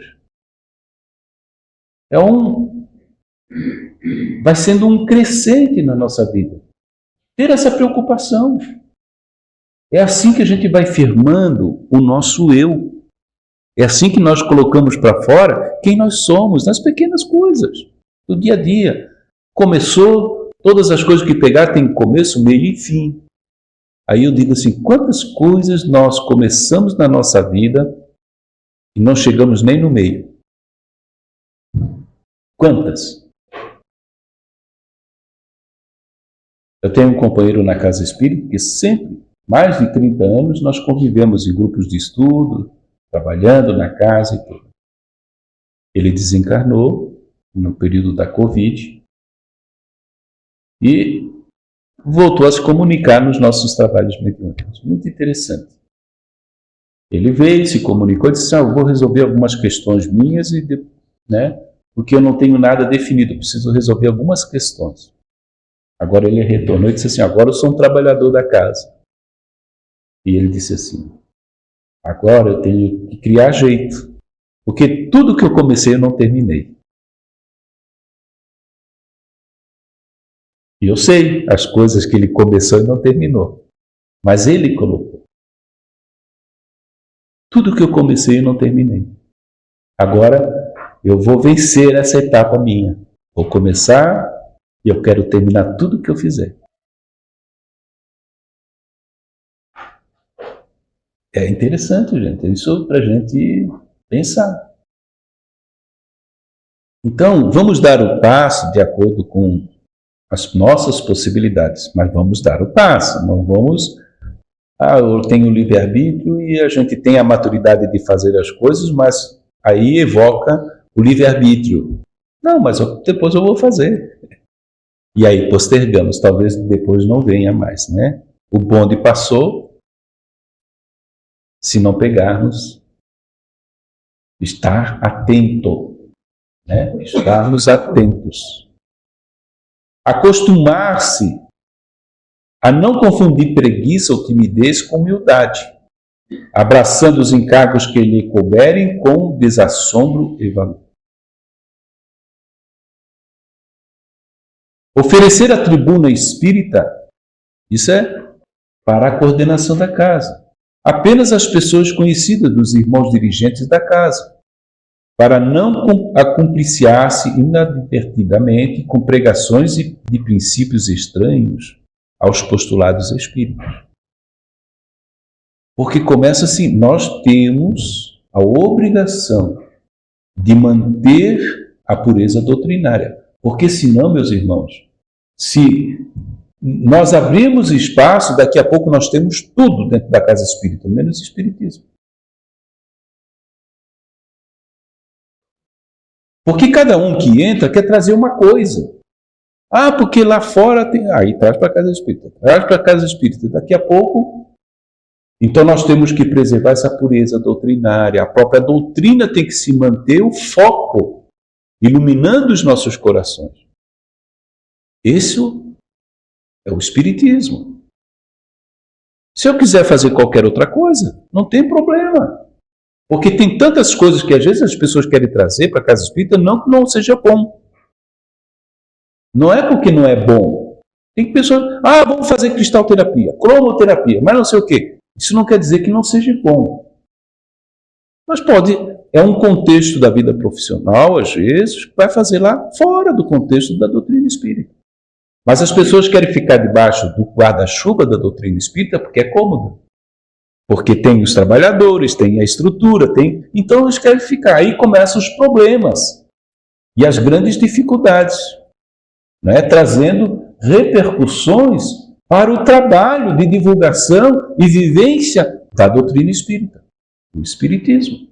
Vai sendo um crescente na nossa vida. Ter essa preocupação. É assim que a gente vai firmando o nosso eu. É assim que nós colocamos para fora quem nós somos, nas pequenas coisas, do dia a dia. Começou, todas as coisas que pegar têm começo, meio e fim. Aí eu digo assim, quantas coisas nós começamos na nossa vida e não chegamos nem no meio? Quantas? Eu tenho um companheiro na casa espírita que sempre, mais de 30 anos, nós convivemos em grupos de estudo, trabalhando na casa e tudo. Ele desencarnou no período da Covid e voltou a se comunicar nos nossos trabalhos mediúnicos. Muito interessante. Ele veio, se comunicou e disse, eu vou resolver algumas questões minhas, porque eu não tenho nada definido, preciso resolver algumas questões. Agora ele retornou e disse assim, agora eu sou um trabalhador da casa. E ele disse assim, agora eu tenho que criar jeito, porque tudo que eu comecei eu não terminei. E eu sei as coisas que ele começou e não terminou, mas ele colocou. Tudo que eu comecei eu não terminei. Agora eu vou vencer essa etapa minha. Vou começar e eu quero terminar tudo que eu fizer. É interessante, gente. Isso para a gente pensar. Então, vamos dar o passo de acordo com as nossas possibilidades, mas vamos dar o passo. Não vamos... eu tenho livre-arbítrio e a gente tem a maturidade de fazer as coisas, mas aí evoca o livre-arbítrio. Não, mas depois eu vou fazer. E aí postergamos, talvez depois não venha mais, né? O bonde passou, se não pegarmos, estar atento, né? Estarmos atentos. Acostumar-se a não confundir preguiça ou timidez com humildade, abraçando os encargos que lhe couberem com desassombro e valor. Oferecer a tribuna espírita, isso é para a coordenação da casa. Apenas as pessoas conhecidas dos irmãos dirigentes da casa, para não acompliciar-se inadvertidamente com pregações de princípios estranhos aos postulados espíritas. Porque começa assim, nós temos a obrigação de manter a pureza doutrinária. Porque senão, meus irmãos, se nós abrirmos espaço, daqui a pouco nós temos tudo dentro da casa espírita, menos espiritismo. Porque cada um que entra quer trazer uma coisa. Porque lá fora tem... Aí traz para a casa espírita. Traz para a casa espírita. Daqui a pouco... Então nós temos que preservar essa pureza doutrinária. A própria doutrina tem que se manter o foco, iluminando os nossos corações. Esse é o espiritismo. Se eu quiser fazer qualquer outra coisa, não tem problema. Porque tem tantas coisas que às vezes as pessoas querem trazer para a casa espírita, não que não seja bom. Não é porque não é bom. Tem pessoas, vamos fazer cristalterapia, cromoterapia, mas não sei o quê. Isso não quer dizer que não seja bom. Mas é um contexto da vida profissional, às vezes, que vai fazer lá fora do contexto da doutrina espírita. Mas as pessoas querem ficar debaixo do guarda-chuva da doutrina espírita porque é cômodo. Porque tem os trabalhadores, tem a estrutura, então eles querem ficar. Aí começam os problemas e as grandes dificuldades, né? Trazendo repercussões para o trabalho de divulgação e vivência da doutrina espírita, do espiritismo.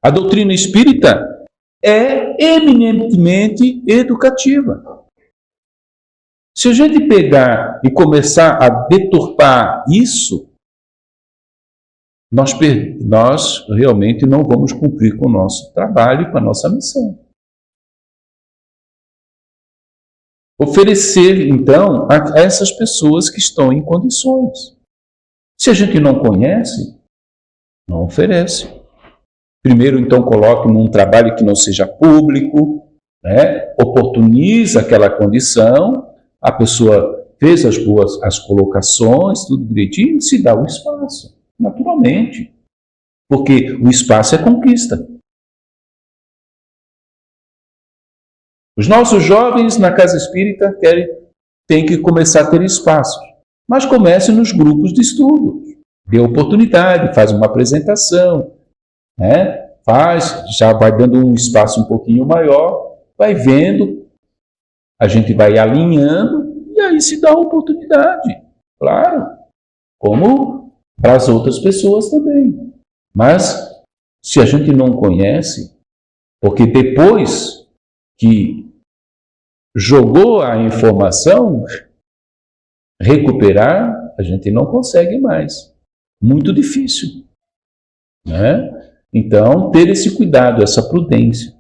A doutrina espírita é eminentemente educativa. Se a gente pegar e começar a deturpar isso, nós realmente não vamos cumprir com o nosso trabalho e com a nossa missão. Oferecer, então, a essas pessoas que estão em condições. Se a gente não conhece, não oferece. Primeiro, então, coloque num trabalho que não seja público, né? Oportuniza aquela condição, a pessoa fez as colocações, tudo direitinho, se dá o espaço. Naturalmente, porque o espaço é conquista. Os nossos jovens na casa espírita têm que começar a ter espaço, mas comece nos grupos de estudo, dê oportunidade, faz uma apresentação, né? Já vai dando um espaço um pouquinho maior, vai vendo, a gente vai alinhando e aí se dá a oportunidade, claro, como para as outras pessoas também. Mas, se a gente não conhece, porque depois que jogou a informação, recuperar, a gente não consegue mais. Muito difícil, né? Então, ter esse cuidado, essa prudência.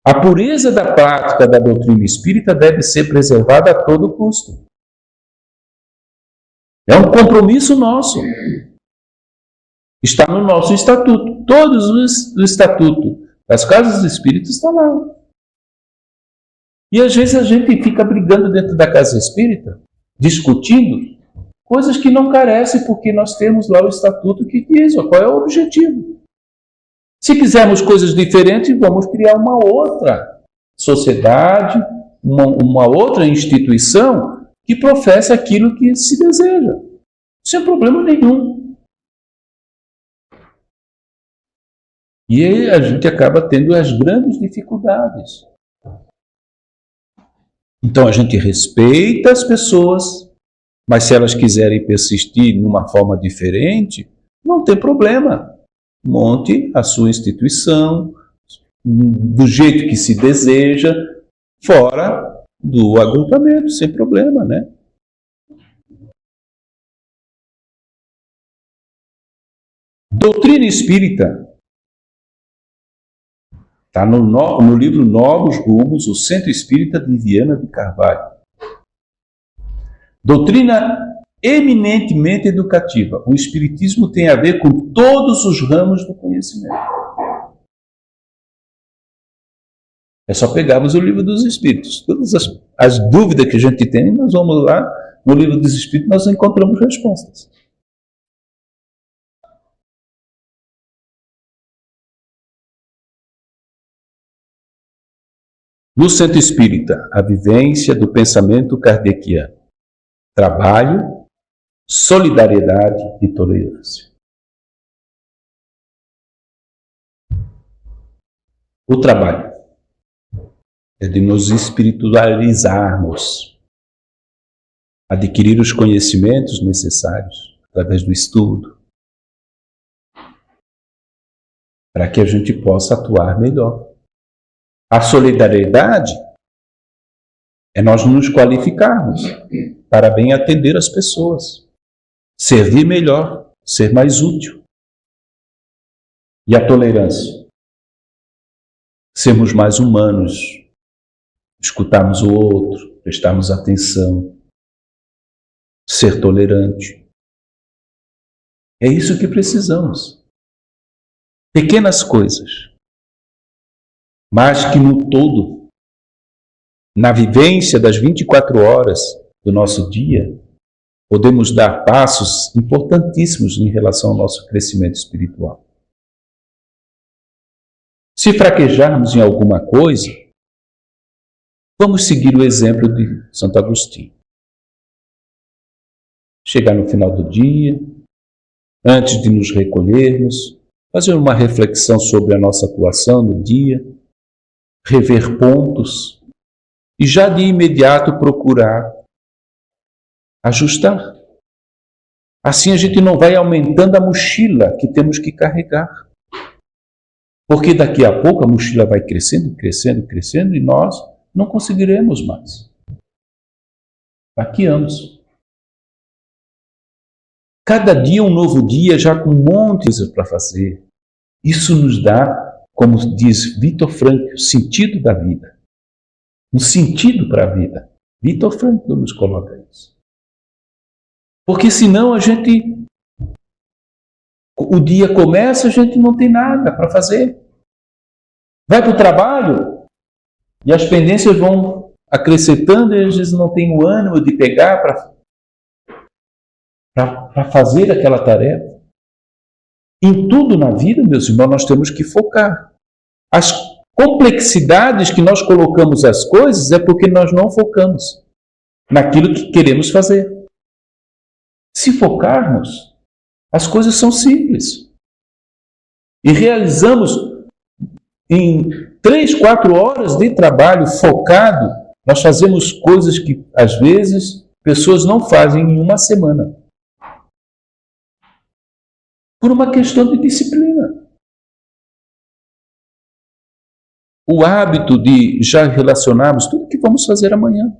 A pureza da prática da doutrina espírita deve ser preservada a todo custo. É um compromisso nosso. Está no nosso estatuto. Todos os estatutos das casas espíritas estão lá. E às vezes a gente fica brigando dentro da casa espírita, discutindo coisas que não carecem, porque nós temos lá o estatuto que diz qual é o objetivo. Se quisermos coisas diferentes, vamos criar uma outra sociedade, uma outra instituição que professa aquilo que se deseja, sem problema nenhum. E aí a gente acaba tendo as grandes dificuldades. Então a gente respeita as pessoas, mas se elas quiserem persistir numa forma diferente, não tem problema. Monte a sua instituição do jeito que se deseja, fora do agrupamento, sem problema, né? Doutrina espírita está no livro Novos Rumos, o Centro Espírita de Viana de Carvalho. Doutrina eminentemente educativa. O Espiritismo tem a ver com todos os ramos do conhecimento. É só pegarmos o Livro dos Espíritos. Todas as dúvidas que a gente tem, nós vamos lá no Livro dos Espíritos, nós encontramos respostas. No Centro Espírita, a vivência do pensamento kardeciano. Trabalho, solidariedade e tolerância. O trabalho é de nos espiritualizarmos, adquirir os conhecimentos necessários através do estudo, para que a gente possa atuar melhor. A solidariedade é nós nos qualificarmos para bem atender as pessoas, servir melhor, ser mais útil. E a tolerância? Sermos mais humanos, escutarmos o outro, prestarmos atenção, ser tolerante. É isso que precisamos. Pequenas coisas, mas que no todo, na vivência das 24 horas do nosso dia, podemos dar passos importantíssimos em relação ao nosso crescimento espiritual. Se fraquejarmos em alguma coisa, vamos seguir o exemplo de Santo Agostinho. Chegar no final do dia, antes de nos recolhermos, fazer uma reflexão sobre a nossa atuação no dia, rever pontos e já de imediato procurar ajustar. Assim a gente não vai aumentando a mochila que temos que carregar. Porque daqui a pouco a mochila vai crescendo, crescendo, crescendo e nós não conseguiremos mais. Baqueamos. Cada dia um novo dia, já com montes para fazer. Isso nos dá, como diz Viktor Frankl, o sentido da vida. Um sentido para a vida. Viktor Frankl nos coloca isso. Porque senão o dia começa, a gente não tem nada para fazer. Vai para o trabalho e as pendências vão acrescentando e às vezes não tem o ânimo de pegar para fazer aquela tarefa. Em tudo na vida, meus irmãos, nós temos que focar. As complexidades que nós colocamos as coisas é porque nós não focamos naquilo que queremos fazer. Se focarmos, as coisas são simples. E realizamos em 3, 4 horas de trabalho focado, nós fazemos coisas que, às vezes, pessoas não fazem em uma semana. Por uma questão de disciplina. O hábito de já relacionarmos tudo que vamos fazer amanhã.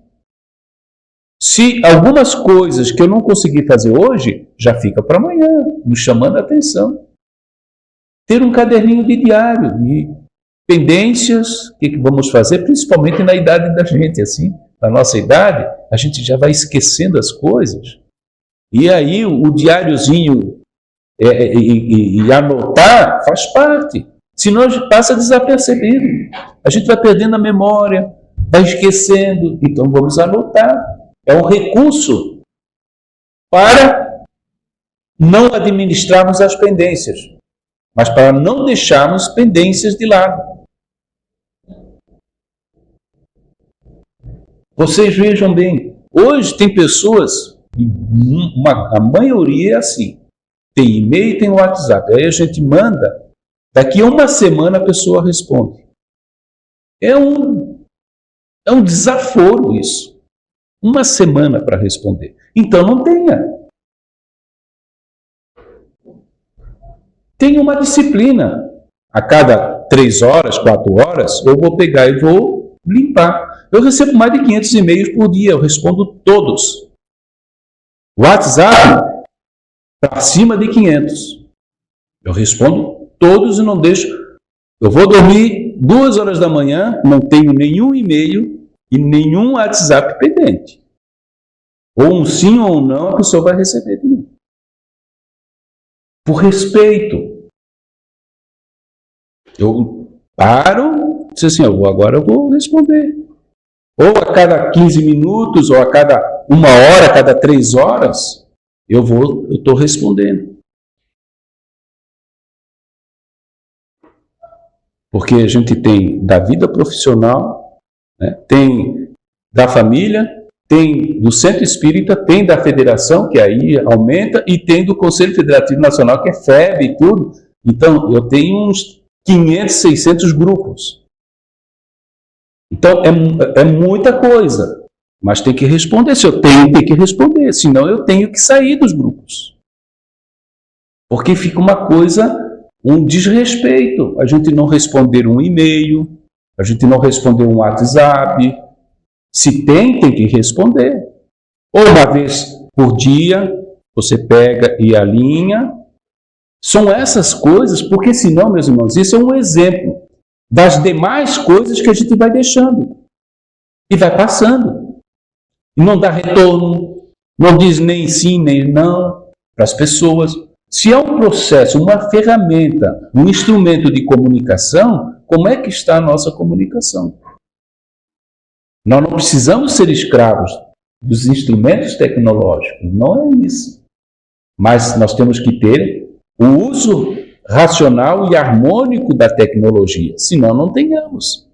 Se algumas coisas que eu não consegui fazer hoje, já fica para amanhã, nos chamando a atenção. Ter um caderninho de diário, de pendências, o que vamos fazer, principalmente na idade da gente, assim, na nossa idade, a gente já vai esquecendo as coisas. E aí o diáriozinho e anotar faz parte. Senão a gente passa desapercebido. A gente vai perdendo a memória, vai esquecendo, então vamos anotar. É um recurso para não administrarmos as pendências, mas para não deixarmos pendências de lado. Vocês vejam bem, hoje tem pessoas, a maioria é assim, tem e-mail e tem WhatsApp, aí a gente manda, daqui a uma semana a pessoa responde. É um desaforo isso. Uma semana para responder. Então não tenha. Tenha uma disciplina. A cada 3 horas, 4 horas, eu vou pegar e vou limpar. Eu recebo mais de 500 e-mails por dia, eu respondo todos. WhatsApp, para cima de 500. Eu respondo todos e não deixo. Eu vou dormir 2 horas da manhã, não tenho nenhum e-mail e nenhum WhatsApp pendente. Ou um sim ou um não, a pessoa vai receber de mim. Por respeito. Eu paro, diz assim, agora eu vou responder. Ou a cada 15 minutos, ou a cada 1 hora, a cada 3 horas, eu estou respondendo. Porque a gente tem da vida profissional, né, tem da família, tem do Centro Espírita, tem da Federação, que aí aumenta, e tem do Conselho Federativo Nacional, que é FEB e tudo. Então, eu tenho uns 500, 600 grupos. Então, é muita coisa. Mas tem que responder. Se eu tenho que responder. Senão, eu tenho que sair dos grupos. Porque fica uma coisa, um desrespeito. A gente não responder um e-mail, a gente não responder um WhatsApp. Se tem que responder. Ou uma vez por dia, você pega e alinha. São essas coisas, porque senão, meus irmãos, isso é um exemplo das demais coisas que a gente vai deixando. E vai passando. E não dá retorno, não diz nem sim, nem não para as pessoas. Se é um processo, uma ferramenta, um instrumento de comunicação, como é que está a nossa comunicação? Nós não precisamos ser escravos dos instrumentos tecnológicos, não é isso. Mas nós temos que ter o uso racional e harmônico da tecnologia, senão não tenhamos.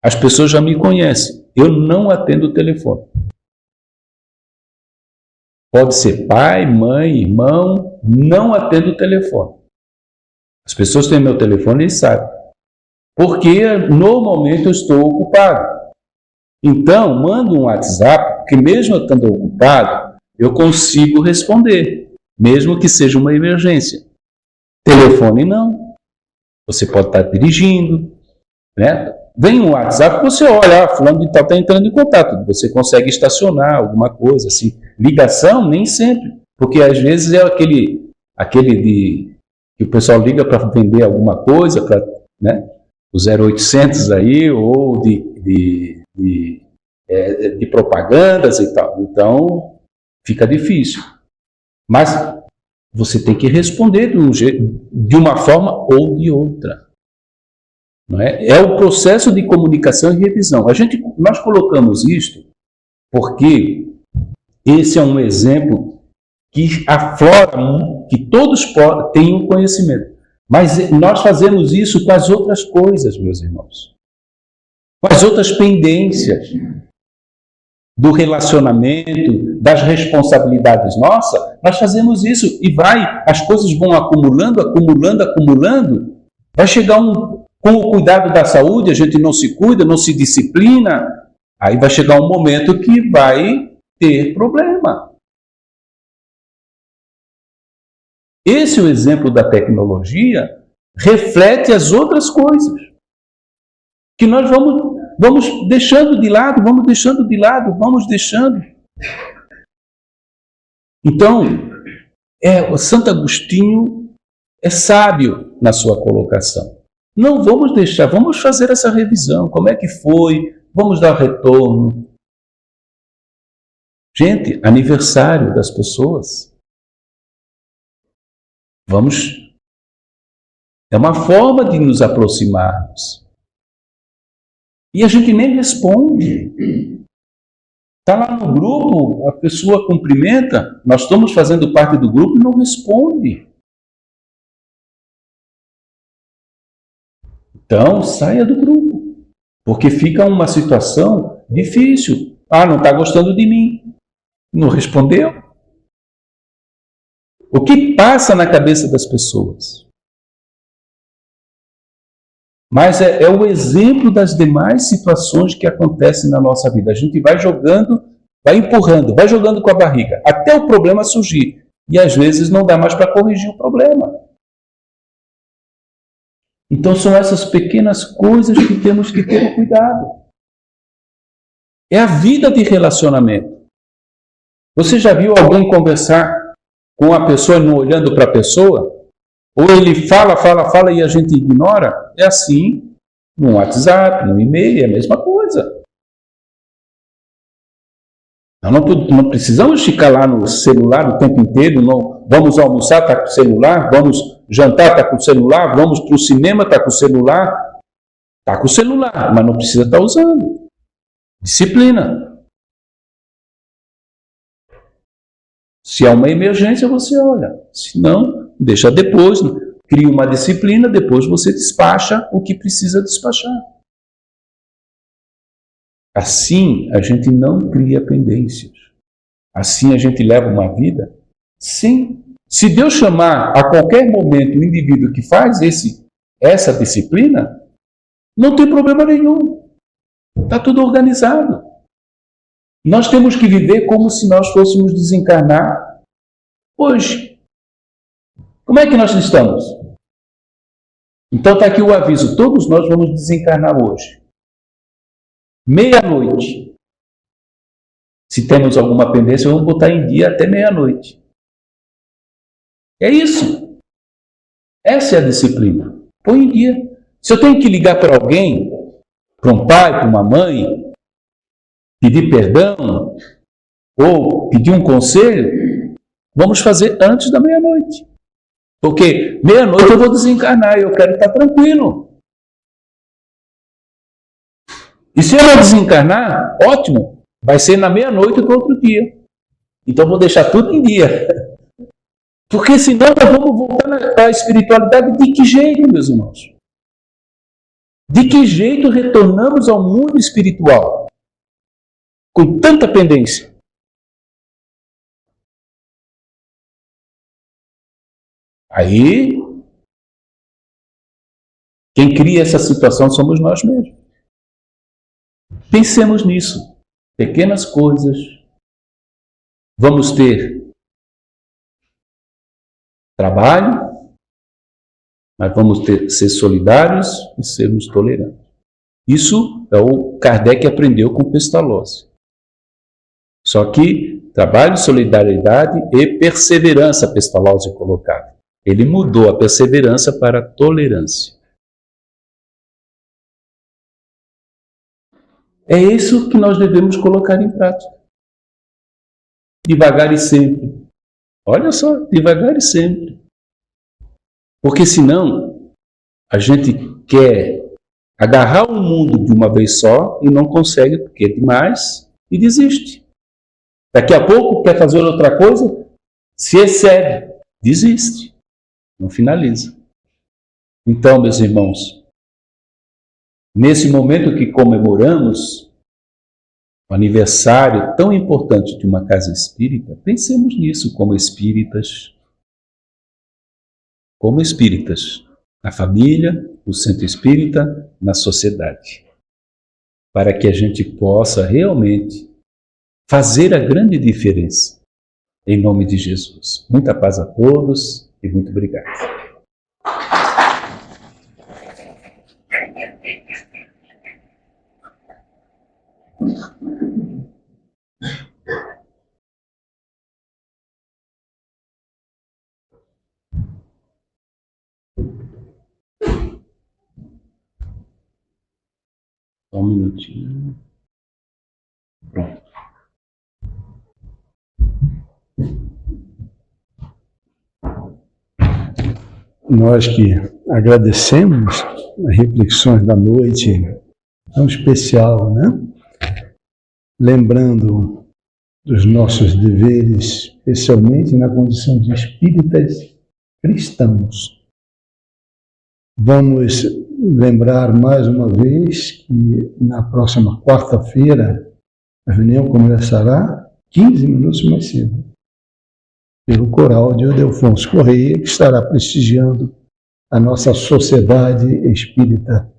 As pessoas já me conhecem, eu não atendo o telefone. Pode ser pai, mãe, irmão, não atendo o telefone. As pessoas têm meu telefone e sabem. Porque normalmente eu estou ocupado. Então, mando um WhatsApp, porque mesmo eu estando ocupado, eu consigo responder, mesmo que seja uma emergência. Telefone não. Você pode estar dirigindo, né? Vem um WhatsApp, você olha, fulano de tal está entrando em contato, você consegue estacionar alguma coisa assim. Ligação, nem sempre, porque às vezes é aquele que o pessoal liga para vender alguma coisa, para, né, o 0800 aí, ou de propagandas e tal. Então, fica difícil. Mas você tem que responder de uma forma ou de outra. Não é? É o processo de comunicação e revisão. Nós colocamos isto porque esse é um exemplo que aflora, que todos tenham conhecimento. Mas nós fazemos isso com as outras coisas, meus irmãos. Com as outras pendências do relacionamento, das responsabilidades nossas, nós fazemos isso e as coisas vão acumulando, vai chegar com o cuidado da saúde, a gente não se cuida, não se disciplina, aí vai chegar um momento que vai ter problema. Esse é o exemplo da tecnologia, reflete as outras coisas, que nós vamos deixando de lado. Então, o Santo Agostinho é sábio na sua colocação. Não vamos deixar, vamos fazer essa revisão. Como é que foi? Vamos dar retorno. Gente, aniversário das pessoas. É uma forma de nos aproximarmos. E a gente nem responde. Está lá no grupo, a pessoa cumprimenta, nós estamos fazendo parte do grupo e não responde. Então, saia do grupo, porque fica uma situação difícil. Não está gostando de mim. Não respondeu. O que passa na cabeça das pessoas? Mas é o exemplo das demais situações que acontecem na nossa vida. A gente vai jogando, vai empurrando, vai jogando com a barriga, até o problema surgir. E às vezes não dá mais para corrigir o problema. Então são essas pequenas coisas que temos que ter cuidado. É a vida de relacionamento. Você já viu alguém conversar com a pessoa não olhando para a pessoa? Ou ele fala e a gente ignora? É assim no WhatsApp, no e-mail, é a mesma coisa. Nós não precisamos ficar lá no celular o tempo inteiro. Não, vamos almoçar, está com o celular. Vamos jantar, está com o celular. Vamos para o cinema, está com o celular. Está com o celular, mas não precisa estar usando. Disciplina. Se há uma emergência, você olha. Se não, deixa depois. Cria uma disciplina, depois você despacha o que precisa despachar. Assim, a gente não cria pendências. Assim, a gente leva uma vida sem... Se Deus chamar a qualquer momento o indivíduo que faz essa disciplina, não tem problema nenhum. Está tudo organizado. Nós temos que viver como se nós fôssemos desencarnar hoje. Como é que nós estamos? Então está aqui o aviso. Todos nós vamos desencarnar hoje. Meia-noite. Se temos alguma pendência, vamos botar em dia até meia-noite. É isso. Essa é a disciplina. Põe em dia. Se eu tenho que ligar para alguém, para um pai, para uma mãe, pedir perdão ou pedir um conselho, Vamos fazer antes da meia-noite. Porque meia-noite eu vou desencarnar e eu quero estar tranquilo. E se eu não desencarnar, ótimo, vai ser na meia-noite do outro dia. Então vou deixar tudo em dia. Porque senão nós vamos voltar à espiritualidade de que jeito, meus irmãos? De que jeito retornamos ao mundo espiritual? Com tanta pendência. Aí, quem cria essa situação somos nós mesmos. Pensemos nisso. Pequenas coisas. Vamos ter trabalho, mas vamos ser solidários e sermos tolerantes. Isso é o Kardec aprendeu com Pestalozzi. Só que trabalho, solidariedade e perseverança, Pestalozzi colocava. Ele mudou a perseverança para a tolerância. É isso que nós devemos colocar em prática. Devagar e sempre. Olha só, devagar e sempre. Porque senão, a gente quer agarrar o mundo de uma vez só e não consegue, porque é demais, e desiste. Daqui a pouco quer fazer outra coisa, se excede, desiste. Não finaliza. Então, meus irmãos, nesse momento que comemoramos o aniversário tão importante de uma casa espírita, pensemos nisso como espíritas. Como espíritas, na família, no centro espírita, na sociedade. Para que a gente possa realmente fazer a grande diferença. Em nome de Jesus. Muita paz a todos e muito obrigado. Só um minutinho. Pronto. Nós que agradecemos as reflexões da noite tão especial, né? Lembrando dos nossos deveres, especialmente na condição de espíritas cristãos. Vamos lembrar mais uma vez que na próxima quarta-feira a reunião começará 15 minutos mais cedo, pelo coral de Ildefonso Correia, que estará prestigiando a nossa Sociedade Espírita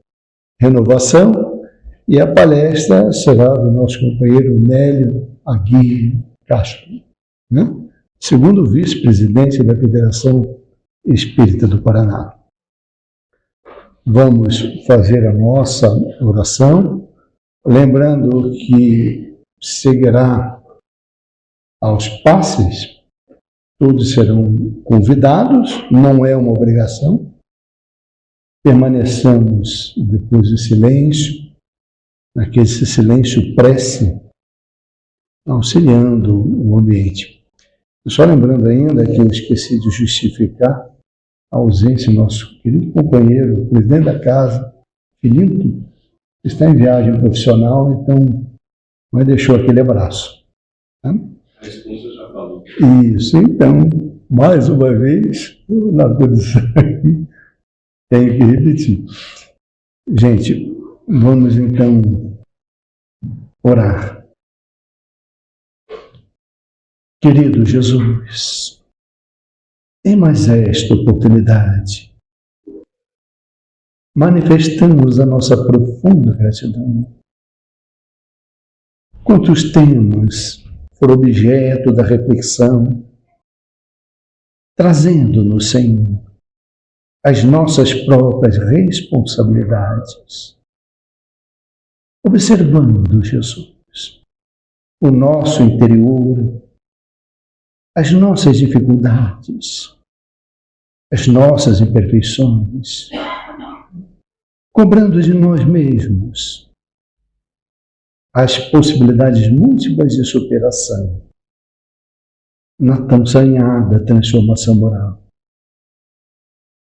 Renovação, e a palestra será do nosso companheiro Nélio Aguirre Castro, né? Segundo vice-presidente da Federação Espírita do Paraná. Vamos fazer a nossa oração, lembrando que seguirá aos passes. Todos serão convidados, não é uma obrigação. Permaneçamos depois do silêncio, naquele silêncio prece, auxiliando o ambiente. Só lembrando ainda que eu esqueci de justificar a ausência do nosso querido companheiro, presidente da casa, Filinto, que está em viagem profissional, então mas deixou aquele abraço. Tá? A esposa já falou. Isso, então, mais uma vez, na condição aqui, tenho que repetir. Gente, vamos então orar. Querido Jesus, em mais esta oportunidade, manifestamos a nossa profunda gratidão. Quantos temas foram objeto da reflexão, trazendo-nos, Senhor, as nossas próprias responsabilidades. Observando, Jesus, o nosso interior, as nossas dificuldades, as nossas imperfeições, cobrando de nós mesmos as possibilidades múltiplas de superação, na tão sonhada transformação moral.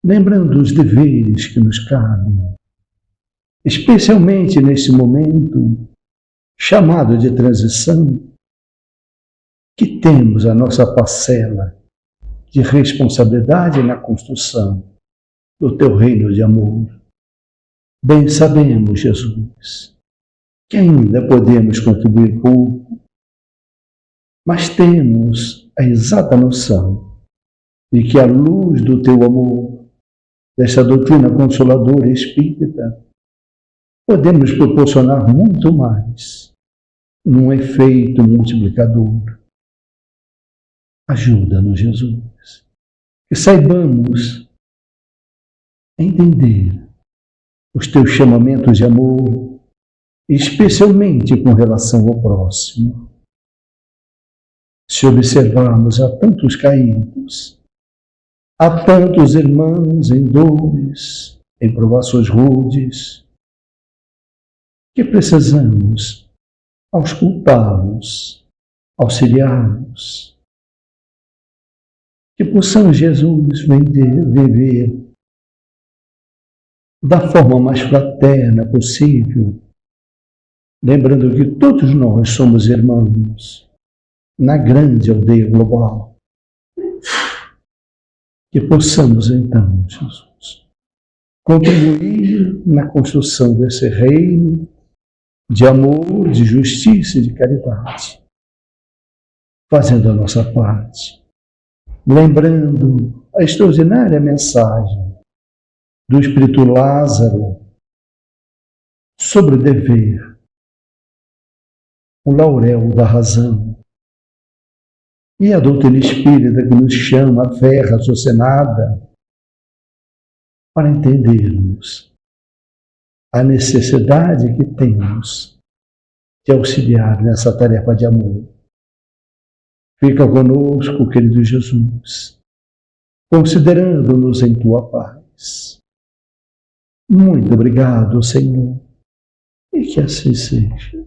Lembrando os deveres que nos cabem, especialmente nesse momento chamado de transição, que temos a nossa parcela de responsabilidade na construção do teu reino de amor. Bem sabemos, Jesus, que ainda podemos contribuir pouco, mas temos a exata noção de que, à luz do teu amor, dessa doutrina consoladora espírita, podemos proporcionar muito mais num efeito multiplicador. Ajuda-nos, Jesus, que saibamos entender os teus chamamentos de amor, especialmente com relação ao próximo. Se observarmos a tantos caídos, a tantos irmãos em dores, em provações rudes, que precisamos auscultá-los, auxiliá-los, que possamos, Jesus, viver da forma mais fraterna possível, lembrando que todos nós somos irmãos na grande aldeia global. Que possamos, então, Jesus, contribuir na construção desse reino de amor, de justiça e de caridade, fazendo a nossa parte, lembrando a extraordinária mensagem do Espírito Lázaro sobre o dever, o laurel da razão, e a doutrina espírita que nos chama a fé raciocinada para entendermos a necessidade que temos de auxiliar nessa tarefa de amor. Fica conosco, querido Jesus, considerando-nos em tua paz. Muito obrigado, Senhor, e que assim seja.